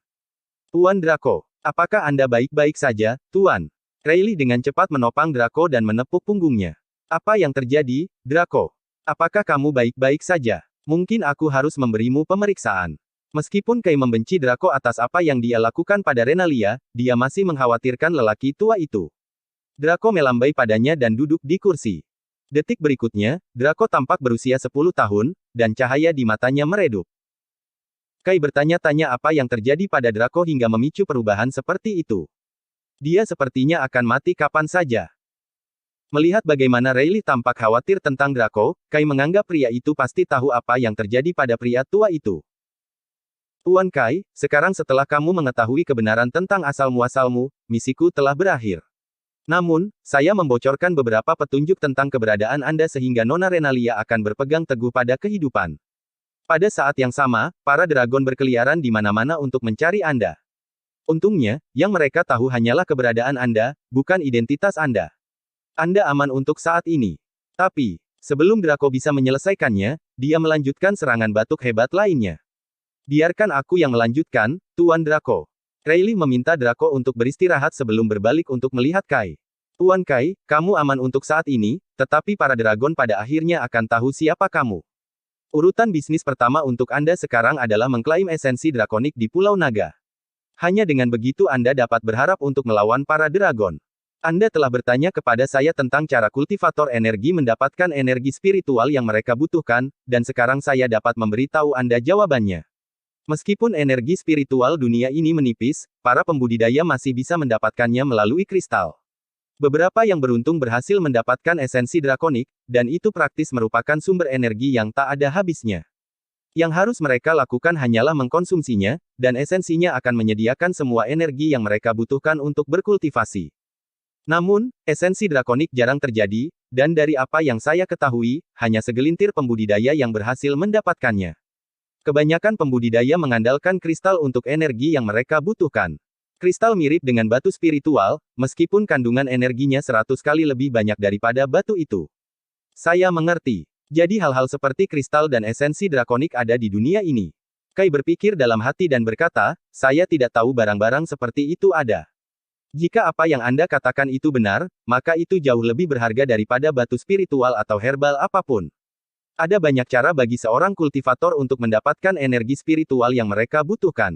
Tuan Draco, apakah Anda baik-baik saja, Tuan? Rayleigh dengan cepat menopang Draco dan menepuk punggungnya. Apa yang terjadi, Draco? Apakah kamu baik-baik saja? Mungkin aku harus memberimu pemeriksaan. Meskipun Kai membenci Draco atas apa yang dia lakukan pada Renalia, dia masih mengkhawatirkan lelaki tua itu. Draco melambai padanya dan duduk di kursi. Detik berikutnya, Draco tampak berusia 10 tahun, dan cahaya di matanya meredup. Kai bertanya-tanya apa yang terjadi pada Draco hingga memicu perubahan seperti itu. Dia sepertinya akan mati kapan saja. Melihat bagaimana Rayleigh tampak khawatir tentang Draco, Kai menganggap pria itu pasti tahu apa yang terjadi pada pria tua itu. Tuan Kai, sekarang setelah kamu mengetahui kebenaran tentang asal-muasalmu, misiku telah berakhir. Namun, saya membocorkan beberapa petunjuk tentang keberadaan Anda sehingga Nona Renalia akan berpegang teguh pada kehidupan. Pada saat yang sama, para dragon berkeliaran di mana-mana untuk mencari Anda. Untungnya, yang mereka tahu hanyalah keberadaan Anda, bukan identitas Anda. Anda aman untuk saat ini. Tapi, sebelum Draco bisa menyelesaikannya, dia melanjutkan serangan batuk hebat lainnya. Biarkan aku yang melanjutkan, Tuan Draco. Rayleigh meminta Draco untuk beristirahat sebelum berbalik untuk melihat Kai. Tuan Kai, kamu aman untuk saat ini, tetapi para dragon pada akhirnya akan tahu siapa kamu. Urutan bisnis pertama untuk Anda sekarang adalah mengklaim esensi drakonik di Pulau Naga. Hanya dengan begitu Anda dapat berharap untuk melawan para dragon. Anda telah bertanya kepada saya tentang cara kultivator energi mendapatkan energi spiritual yang mereka butuhkan, dan sekarang saya dapat memberitahu Anda jawabannya. Meskipun energi spiritual dunia ini menipis, para pembudidaya masih bisa mendapatkannya melalui kristal. Beberapa yang beruntung berhasil mendapatkan esensi drakonik, dan itu praktis merupakan sumber energi yang tak ada habisnya. Yang harus mereka lakukan hanyalah mengkonsumsinya, dan esensinya akan menyediakan semua energi yang mereka butuhkan untuk berkultivasi. Namun, esensi drakonik jarang terjadi, dan dari apa yang saya ketahui, hanya segelintir pembudidaya yang berhasil mendapatkannya. Kebanyakan pembudidaya mengandalkan kristal untuk energi yang mereka butuhkan. Kristal mirip dengan batu spiritual, meskipun kandungan energinya 100 kali lebih banyak daripada batu itu. Saya mengerti. Jadi hal-hal seperti kristal dan esensi drakonik ada di dunia ini. Kai berpikir dalam hati dan berkata, saya tidak tahu barang-barang seperti itu ada. Jika apa yang Anda katakan itu benar, maka itu jauh lebih berharga daripada batu spiritual atau herbal apapun. Ada banyak cara bagi seorang kultivator untuk mendapatkan energi spiritual yang mereka butuhkan.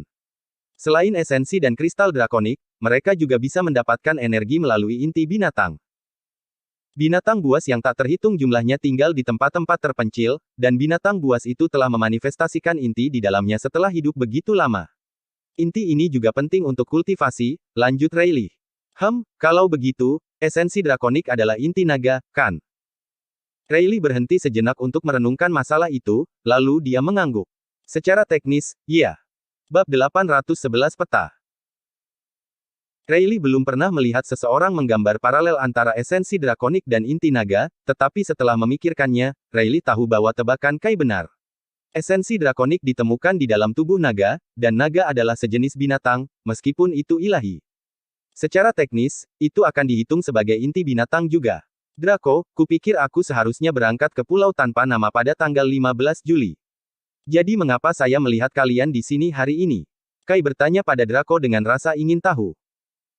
Selain esensi dan kristal drakonik, mereka juga bisa mendapatkan energi melalui inti binatang. Binatang buas yang tak terhitung jumlahnya tinggal di tempat-tempat terpencil, dan binatang buas itu telah memanifestasikan inti di dalamnya setelah hidup begitu lama. Inti ini juga penting untuk kultivasi, lanjut Rayleigh. Kalau begitu, esensi drakonik adalah inti naga, kan? Rayleigh berhenti sejenak untuk merenungkan masalah itu, lalu dia mengangguk. Secara teknis, iya. Bab 811 Peta. Rayleigh belum pernah melihat seseorang menggambar paralel antara esensi drakonik dan inti naga, tetapi setelah memikirkannya, Rayleigh tahu bahwa tebakan Kai benar. Esensi drakonik ditemukan di dalam tubuh naga, dan naga adalah sejenis binatang, meskipun itu ilahi. Secara teknis, itu akan dihitung sebagai inti binatang juga. Draco, kupikir aku seharusnya berangkat ke pulau tanpa nama pada tanggal 15 Juli. Jadi mengapa saya melihat kalian di sini hari ini? Kai bertanya pada Draco dengan rasa ingin tahu.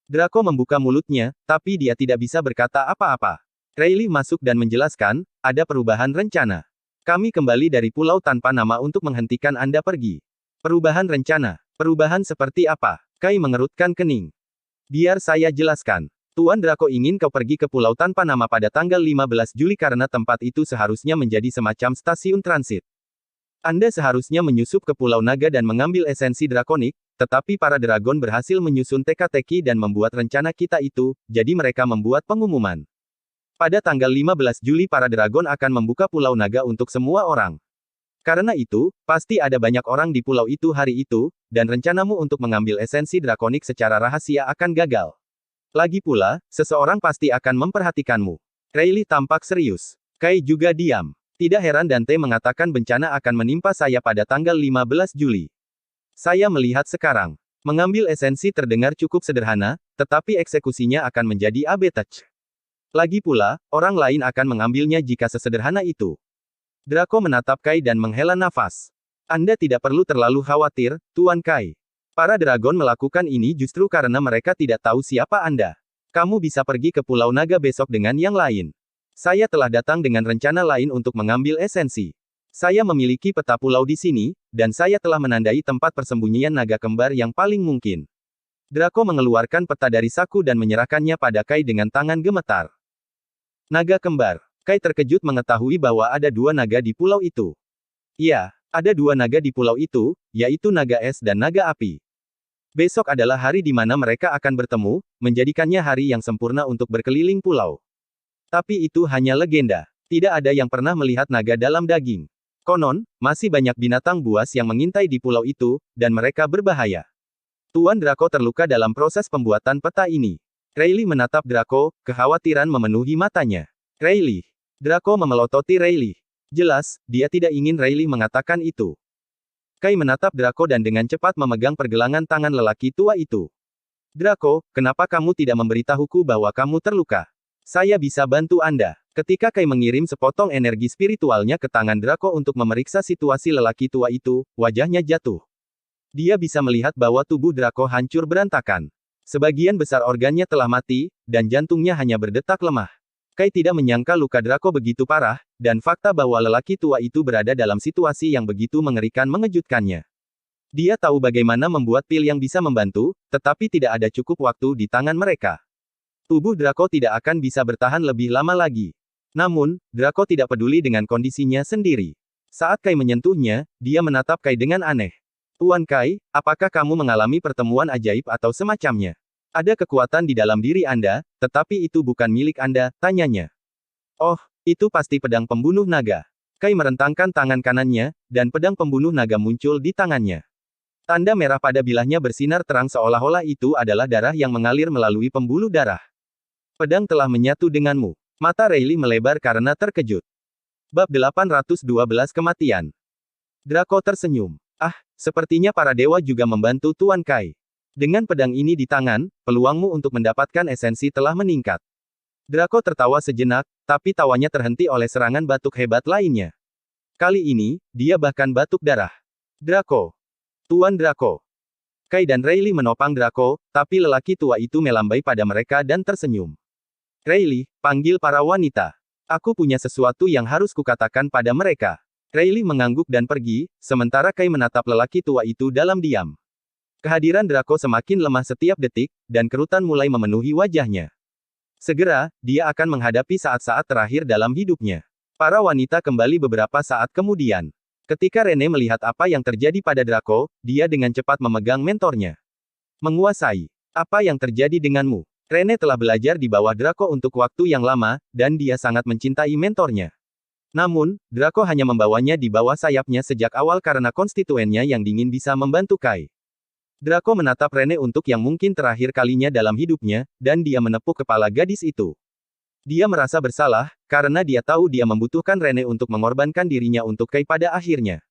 Draco membuka mulutnya, tapi dia tidak bisa berkata apa-apa. Rayleigh masuk dan menjelaskan, ada perubahan rencana. Kami kembali dari pulau tanpa nama untuk menghentikan Anda pergi. Perubahan rencana. Perubahan seperti apa? Kai mengerutkan kening. Biar saya jelaskan. Tuan Draco ingin kau pergi ke pulau tanpa nama pada tanggal 15 Juli karena tempat itu seharusnya menjadi semacam stasiun transit. Anda seharusnya menyusup ke Pulau Naga dan mengambil esensi drakonik, tetapi para dragon berhasil menyusun teka-teki dan membuat rencana kita itu, jadi mereka membuat pengumuman. Pada tanggal 15 Juli para dragon akan membuka Pulau Naga untuk semua orang. Karena itu, pasti ada banyak orang di pulau itu hari itu, dan rencanamu untuk mengambil esensi drakonik secara rahasia akan gagal. Lagi pula, seseorang pasti akan memperhatikanmu. Rayleigh tampak serius. Kai juga diam. Tidak heran Dante mengatakan bencana akan menimpa saya pada tanggal 15 Juli. Saya melihat sekarang. Mengambil esensi terdengar cukup sederhana, tetapi eksekusinya akan menjadi abetach. Lagi pula, orang lain akan mengambilnya jika sesederhana itu. Draco menatap Kai dan menghela nafas. Anda tidak perlu terlalu khawatir, Tuan Kai. Para dragon melakukan ini justru karena mereka tidak tahu siapa Anda. Kamu bisa pergi ke Pulau Naga besok dengan yang lain. Saya telah datang dengan rencana lain untuk mengambil esensi. Saya memiliki peta pulau di sini, dan saya telah menandai tempat persembunyian naga kembar yang paling mungkin. Draco mengeluarkan peta dari saku dan menyerahkannya pada Kai dengan tangan gemetar. Naga kembar. Kai terkejut mengetahui bahwa ada 2 naga di pulau itu. Iya, ada 2 naga di pulau itu, yaitu naga es dan naga api. Besok adalah hari di mana mereka akan bertemu, menjadikannya hari yang sempurna untuk berkeliling pulau. Tapi itu hanya legenda. Tidak ada yang pernah melihat naga dalam daging. Konon, masih banyak binatang buas yang mengintai di pulau itu, dan mereka berbahaya. Tuan Draco terluka dalam proses pembuatan peta ini. Rayleigh menatap Draco, kekhawatiran memenuhi matanya. Rayleigh. Draco memelototi Rayleigh. Jelas, dia tidak ingin Rayleigh mengatakan itu. Kai menatap Draco dan dengan cepat memegang pergelangan tangan lelaki tua itu. Draco, kenapa kamu tidak memberitahuku bahwa kamu terluka? Saya bisa bantu Anda. Ketika Kai mengirim sepotong energi spiritualnya ke tangan Draco untuk memeriksa situasi lelaki tua itu, wajahnya jatuh. Dia bisa melihat bahwa tubuh Draco hancur berantakan. Sebagian besar organnya telah mati, dan jantungnya hanya berdetak lemah. Kai tidak menyangka luka Draco begitu parah, dan fakta bahwa lelaki tua itu berada dalam situasi yang begitu mengerikan mengejutkannya. Dia tahu bagaimana membuat pil yang bisa membantu, tetapi tidak ada cukup waktu di tangan mereka. Tubuh Draco tidak akan bisa bertahan lebih lama lagi. Namun, Draco tidak peduli dengan kondisinya sendiri. Saat Kai menyentuhnya, dia menatap Kai dengan aneh. Tuan Kai, apakah kamu mengalami pertemuan ajaib atau semacamnya? Ada kekuatan di dalam diri Anda, tetapi itu bukan milik Anda, tanyanya. Oh, itu pasti pedang pembunuh naga. Kai merentangkan tangan kanannya, dan pedang pembunuh naga muncul di tangannya. Tanda merah pada bilahnya bersinar terang seolah-olah itu adalah darah yang mengalir melalui pembuluh darah. Pedang telah menyatu denganmu. Mata Rayleigh melebar karena terkejut. Bab 812 Kematian. Draco tersenyum. Ah, sepertinya para dewa juga membantu Tuan Kai. Dengan pedang ini di tangan, peluangmu untuk mendapatkan esensi telah meningkat. Draco tertawa sejenak, tapi tawanya terhenti oleh serangan batuk hebat lainnya. Kali ini, dia bahkan batuk darah. Draco. Tuan Draco. Kai dan Rayleigh menopang Draco, tapi lelaki tua itu melambai pada mereka dan tersenyum. Rayleigh, panggil para wanita. Aku punya sesuatu yang harus kukatakan pada mereka. Rayleigh mengangguk dan pergi, sementara Kai menatap lelaki tua itu dalam diam. Kehadiran Draco semakin lemah setiap detik, dan kerutan mulai memenuhi wajahnya. Segera, dia akan menghadapi saat-saat terakhir dalam hidupnya. Para wanita kembali beberapa saat kemudian. Ketika Rene melihat apa yang terjadi pada Draco, dia dengan cepat memegang mentornya. Menguasai. Apa yang terjadi denganmu? Rene telah belajar di bawah Draco untuk waktu yang lama, dan dia sangat mencintai mentornya. Namun, Draco hanya membawanya di bawah sayapnya sejak awal karena konstituennya yang dingin bisa membantu Kai. Draco menatap Rene untuk yang mungkin terakhir kalinya dalam hidupnya, dan dia menepuk kepala gadis itu. Dia merasa bersalah, karena dia tahu dia membutuhkan Rene untuk mengorbankan dirinya untuk Kai pada akhirnya.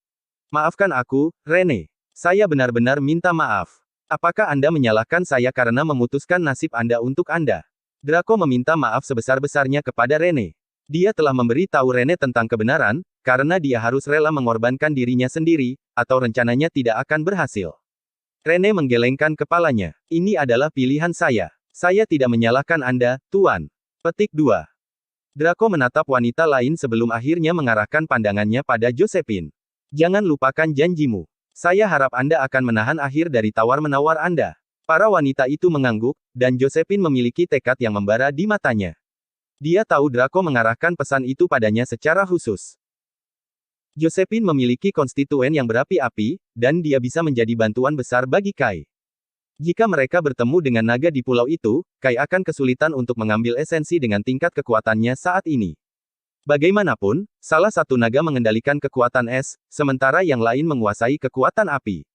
Maafkan aku, Rene. Saya benar-benar minta maaf. Apakah Anda menyalahkan saya karena memutuskan nasib Anda untuk Anda? Draco meminta maaf sebesar-besarnya kepada Rene. Dia telah memberi tahu Rene tentang kebenaran, karena dia harus rela mengorbankan dirinya sendiri, atau rencananya tidak akan berhasil. Rene menggelengkan kepalanya. Ini adalah pilihan saya. Saya tidak menyalahkan Anda, Tuan. Petik 2. Draco menatap wanita lain sebelum akhirnya mengarahkan pandangannya pada Josephine. Jangan lupakan janjimu. Saya harap Anda akan menahan akhir dari tawar-menawar Anda. Para wanita itu mengangguk, dan Josephine memiliki tekad yang membara di matanya. Dia tahu Draco mengarahkan pesan itu padanya secara khusus. Josephine memiliki konstituen yang berapi-api, dan dia bisa menjadi bantuan besar bagi Kai. Jika mereka bertemu dengan naga di pulau itu, Kai akan kesulitan untuk mengambil esensi dengan tingkat kekuatannya saat ini. Bagaimanapun, salah satu naga mengendalikan kekuatan es, sementara yang lain menguasai kekuatan api.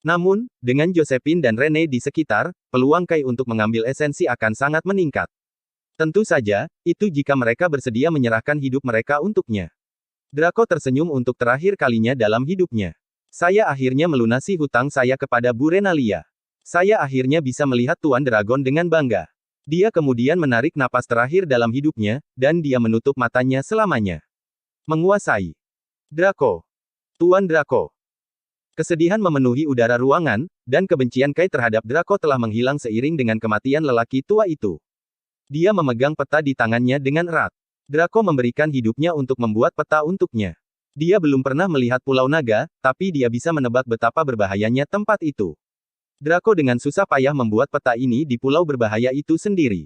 Namun, dengan Josephine dan Rene di sekitar, peluang Kai untuk mengambil esensi akan sangat meningkat. Tentu saja, itu jika mereka bersedia menyerahkan hidup mereka untuknya. Draco tersenyum untuk terakhir kalinya dalam hidupnya. Saya akhirnya melunasi hutang saya kepada Bu Renalia. Saya akhirnya bisa melihat Tuan Dragon dengan bangga. Dia kemudian menarik napas terakhir dalam hidupnya, dan dia menutup matanya selamanya. Menguasai. Draco. Tuan Draco. Kesedihan memenuhi udara ruangan, dan kebencian Kai terhadap Draco telah menghilang seiring dengan kematian lelaki tua itu. Dia memegang peta di tangannya dengan erat. Draco memberikan hidupnya untuk membuat peta untuknya. Dia belum pernah melihat Pulau Naga, tapi dia bisa menebak betapa berbahayanya tempat itu. Draco dengan susah payah membuat peta ini di pulau berbahaya itu sendiri.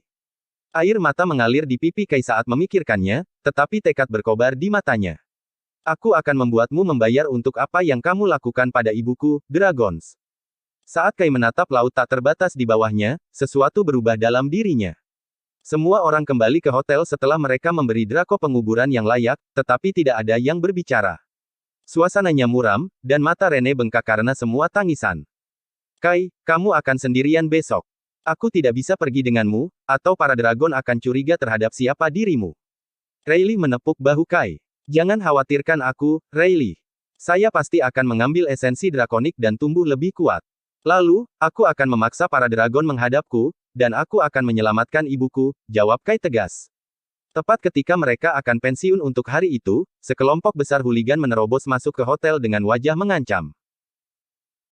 Air mata mengalir di pipi Kai saat memikirkannya, tetapi tekad berkobar di matanya. Aku akan membuatmu membayar untuk apa yang kamu lakukan pada ibuku, Dragons. Saat Kai menatap laut tak terbatas di bawahnya, sesuatu berubah dalam dirinya. Semua orang kembali ke hotel setelah mereka memberi Draco penguburan yang layak, tetapi tidak ada yang berbicara. Suasananya muram, dan mata Rene bengkak karena semua tangisan. Kai, kamu akan sendirian besok. Aku tidak bisa pergi denganmu, atau para dragon akan curiga terhadap siapa dirimu. Rayleigh menepuk bahu Kai. Jangan khawatirkan aku, Rayleigh. Saya pasti akan mengambil esensi drakonik dan tumbuh lebih kuat. Lalu, aku akan memaksa para dragon menghadapku, dan aku akan menyelamatkan ibuku, jawab Kai tegas. Tepat ketika mereka akan pensiun untuk hari itu, sekelompok besar hooligan menerobos masuk ke hotel dengan wajah mengancam.